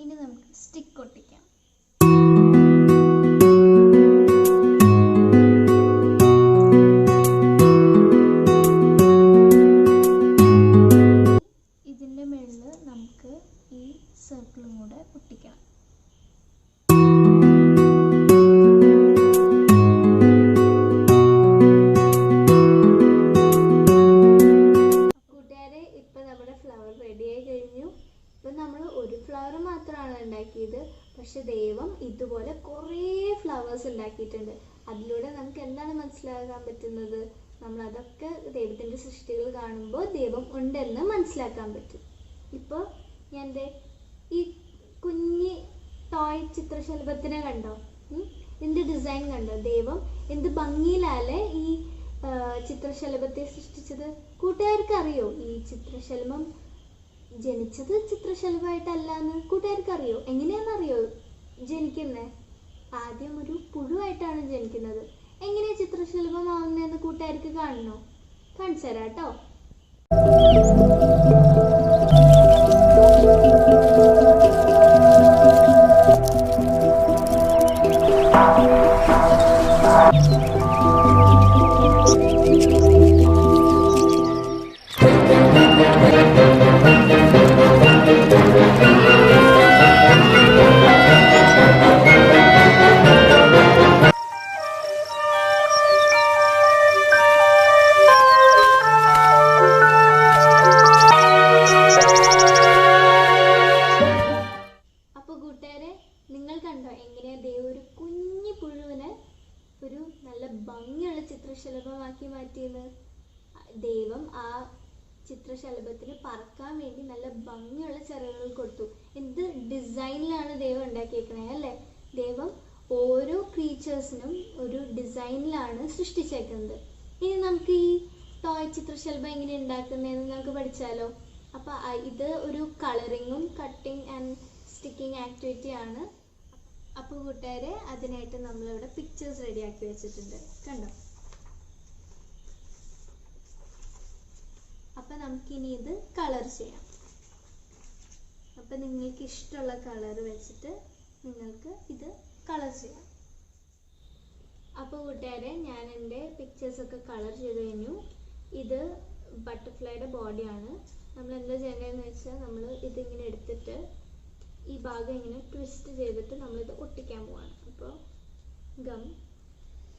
ഇനി നമുക്ക് സ്റ്റിക്ക് ഒട്ടിക്കാം. ഇതിൻ്റെ മുകളിൽ നമുക്ക് ഈ സർക്കിളും കൂടെ ഒട്ടിക്കണം. കൂട്ടുകാരെ, ഇപ്പം നമ്മുടെ ഫ്ലവർ റെഡിയായി കഴിഞ്ഞു. ഇപ്പം നമ്മൾ ഒരു ഫ്ലവർ മാത്രമാണ് ഉണ്ടാക്കിയത്, പക്ഷെ ദൈവം ഇതുപോലെ കുറേ ഫ്ലവേഴ്സ് ഉണ്ടാക്കിയിട്ടുണ്ട്. അതിലൂടെ നമുക്ക് എന്താണ് മനസ്സിലാക്കാൻ പറ്റുന്നത്? നമ്മളതൊക്കെ ദൈവത്തിൻ്റെ സൃഷ്ടികൾ കാണുമ്പോൾ ദൈവം ഉണ്ടെന്ന് മനസ്സിലാക്കാൻ പറ്റും. ഇപ്പോൾ ഞാൻ ഈ കുഞ്ഞി ടോയ് ചിത്രശലഭത്തിനെ കണ്ടോ? ഇതിൻ്റെ ഡിസൈൻ കണ്ടോ? ദൈവം എന്ത് ഭംഗിയിലല്ലേ ഈ ചിത്രശലഭത്തെ സൃഷ്ടിച്ചത്. കൂട്ടുകാർക്ക് അറിയോ ഈ ചിത്രശലഭം ജനിച്ചത് ചിത്രശലഭമായിട്ടല്ലാന്ന്? കൂട്ടുകാർക്ക് അറിയോ? എങ്ങനെയാണെന്നറിയോ ജനിക്കുന്നത്? ആദ്യം ഒരു പുഴുവായിട്ടാണ് ജനിക്കുന്നത്. എങ്ങനെയാണ് ചിത്രശലഭമാവുന്നതെന്ന് കൂട്ടുകാർക്ക് കാണണോ? കാണിച്ചു തരാം കേട്ടോ. കണ്ടോ എങ്ങനെയാ ദൈവം ഒരു കുഞ്ഞു പുഴുവിനെ ഒരു നല്ല ഭംഗിയുള്ള ചിത്രശലഭമാക്കി മാറ്റിയെന്ന്. ദൈവം ആ ചിത്രശലഭത്തിന് പറക്കാൻ വേണ്ടി നല്ല ഭംഗിയുള്ള ചിറകുകൾ കൊടുത്തു. എന്ത് ഡിസൈനിലാണ് ദൈവം ഉണ്ടാക്കിയേക്കണേ അല്ലേ? ദൈവം ഓരോ ക്രീച്ചേഴ്സിനും ഒരു ഡിസൈനിലാണ് സൃഷ്ടിച്ചേക്കുന്നത്. ഇനി നമുക്ക് ഈ ടോയ് ചിത്രശലഭം എങ്ങനെ ഉണ്ടാക്കുന്നതെന്ന് നമുക്ക് പഠിച്ചാലോ? അപ്പോൾ ഇത് ഒരു കളറിങ്ങും കട്ടിങ് ആൻഡ് സ്റ്റിക്കിങ് ആക്ടിവിറ്റി ആണ്. അപ്പോൾ കൂട്ടുകാരെ, അതിനായിട്ട് നമ്മളിവിടെ പിക്ചേഴ്സ് റെഡിയാക്കി വെച്ചിട്ടുണ്ട്. കണ്ടോ? അപ്പം നമുക്കിനി ഇത് കളർ ചെയ്യാം. അപ്പം നിങ്ങൾക്ക് ഇഷ്ടമുള്ള കളർ വെച്ചിട്ട് നിങ്ങൾക്ക് ഇത് കളർ ചെയ്യാം. അപ്പോൾ കൂട്ടുകാരെ, ഞാൻ എൻ്റെ പിക്ചേഴ്സൊക്കെ കളർ ചെയ്ത് കഴിഞ്ഞു. ഇത് ബട്ടർഫ്ലൈയുടെ ബോഡിയാണ്. നമ്മൾ എന്താ ചെയ്യേണ്ടതെന്ന് വെച്ചാൽ നമ്മൾ ഇതിങ്ങനെ എടുത്തിട്ട് ഈ ഭാഗം ഇങ്ങനെ ട്വിസ്റ്റ് ചെയ്തിട്ട് നമ്മളിത് ഒട്ടിക്കാൻ പോവാണ്. അപ്പോൾ ഗം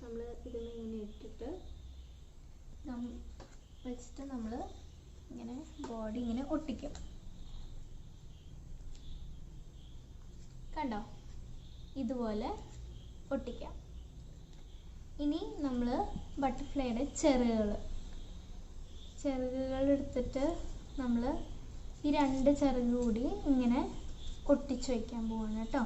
നമ്മൾ ഇതിനെ ഇങ്ങനെ ഇട്ടിട്ട് വെച്ചിട്ട് നമ്മൾ ഇങ്ങനെ ബോഡി ഇങ്ങനെ ഒട്ടിക്കും. കണ്ടോ? ഇതുപോലെ ഒട്ടിക്കാം. ഇനി നമ്മൾ ബട്ടർഫ്ലൈയുടെ ചിറകുകൾ എടുത്തിട്ട് നമ്മൾ ഈ 2 ചിറക് കൂടി ഇങ്ങനെ ഒട്ടിച്ച് വയ്ക്കാൻ പോവാണ് കേട്ടോ.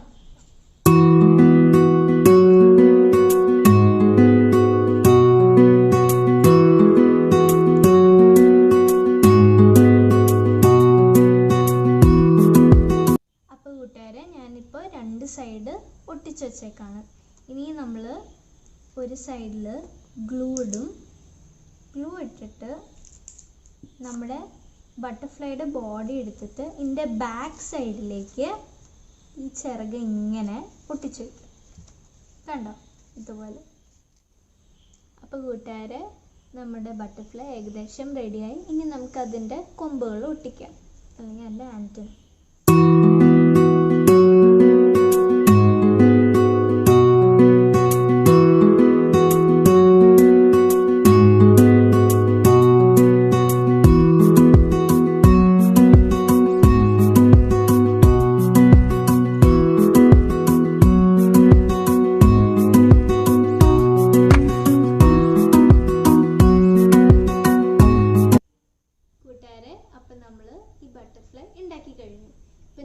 അപ്പോൾ കൂട്ടുകാരെ, ഞാനിപ്പോൾ 2 സൈഡ് ഒട്ടിച്ച് വെച്ചേക്കാണ്. ഇനി നമ്മൾ ഒരു സൈഡിൽ ഗ്ലൂ ഇടും. ഗ്ലൂ ഇട്ടിട്ട് നമ്മുടെ ബട്ടർഫ്ലൈയുടെ ബോഡി എടുത്തിട്ട് ഇതിൻ്റെ ബാക്ക് സൈഡിലേക്ക് ഈ ചിറക് ഇങ്ങനെ ഒട്ടിച്ചു വയ്ക്കും. കണ്ടോ? ഇതുപോലെ. അപ്പോൾ കൂട്ടുകാരെ, നമ്മുടെ ബട്ടർഫ്ലൈ ഏകദേശം റെഡിയായി. ഇനി നമുക്കതിൻ്റെ കൊമ്പുകൾ ഒട്ടിക്കാം, അല്ലെങ്കിൽ അതിൻ്റെ ആൻറ്റൻ.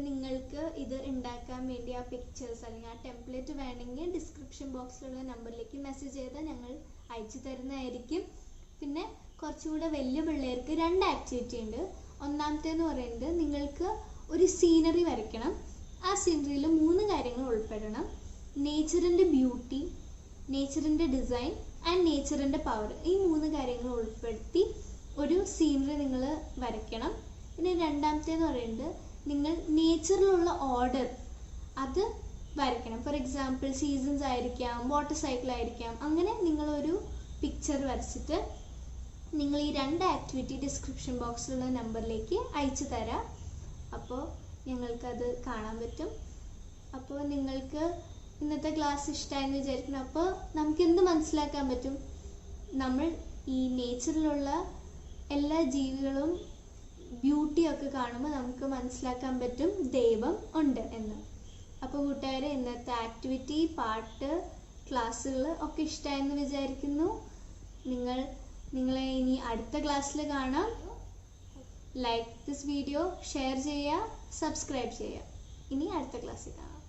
നിങ്ങൾക്ക് ഇത് ഉണ്ടാക്കാൻ വേണ്ടി ആ പിക്ചേഴ്സ് അല്ലെങ്കിൽ ആ ടെംപ്ലേറ്റ് വേണമെങ്കിൽ ഡിസ്ക്രിപ്ഷൻ ബോക്സിലുള്ള നമ്പറിലേക്ക് മെസ്സേജ് ചെയ്താൽ ഞങ്ങൾ അയച്ചു തരുന്നതായിരിക്കും. പിന്നെ കുറച്ചുകൂടെ വലിയ പിള്ളേർക്ക് 2 ആക്ടിവിറ്റി ഉണ്ട്. ഒന്നാമത്തേന്ന് പറയുന്നത് നിങ്ങൾക്ക് ഒരു സീനറി വരയ്ക്കണം. ആ സീനറിയിൽ 3 കാര്യങ്ങൾ ഉൾപ്പെടണം. നേച്ചറിൻ്റെ ബ്യൂട്ടി, നേച്ചറിൻ്റെ ഡിസൈൻ ആൻഡ് നേച്ചറിൻ്റെ പവർ. ഈ 3 കാര്യങ്ങൾ ഉൾപ്പെടുത്തി ഒരു സീനറി നിങ്ങൾ വരയ്ക്കണം. പിന്നെ രണ്ടാമത്തേന്ന് പറയുന്നത് നിങ്ങൾ നേച്ചറിലുള്ള ഓർഡർ അത് വരയ്ക്കണം. ഫോർ എക്സാമ്പിൾ സീസൺസ് ആയിരിക്കാം, വാട്ടർ സൈക്കിൾ ആയിരിക്കാം. അങ്ങനെ നിങ്ങളൊരു പിക്ചർ വരച്ചിട്ട് നിങ്ങൾ ഈ 2 ആക്ടിവിറ്റി ഡിസ്ക്രിപ്ഷൻ ബോക്സിലുള്ള നമ്പറിലേക്ക് അയച്ചു തരാം. അപ്പോൾ ഞങ്ങൾക്കത് കാണാൻ പറ്റും. അപ്പോൾ നിങ്ങൾക്ക് ഇന്നത്തെ ക്ലാസ് ഇഷ്ടമായെന്ന് വിചാരിക്കണം. അപ്പോൾ നമുക്കെന്ത് മനസ്സിലാക്കാൻ പറ്റും? നമ്മൾ ഈ നേച്ചറിലുള്ള എല്ലാ ജീവികളും ബ്യൂട്ടിയൊക്കെ കാണുമ്പോൾ നമുക്ക് മനസ്സിലാക്കാൻ പറ്റും ദൈവം ഉണ്ട് എന്ന്. അപ്പോൾ കൂട്ടുകാരെ, ഇന്നത്തെ ആക്ടിവിറ്റി, പാട്ട്, ക്ലാസ്സുകൾ ഒക്കെ ഇഷ്ടമായെന്ന് വിചാരിക്കുന്നു. നിങ്ങളെ ഇനി അടുത്ത ക്ലാസ്സിൽ കാണാം. ലൈക്ക് ദിസ് വീഡിയോ, ഷെയർ ചെയ്യുക, സബ്സ്ക്രൈബ് ചെയ്യുക. ഇനി അടുത്ത ക്ലാസ്സിൽ കാണാം.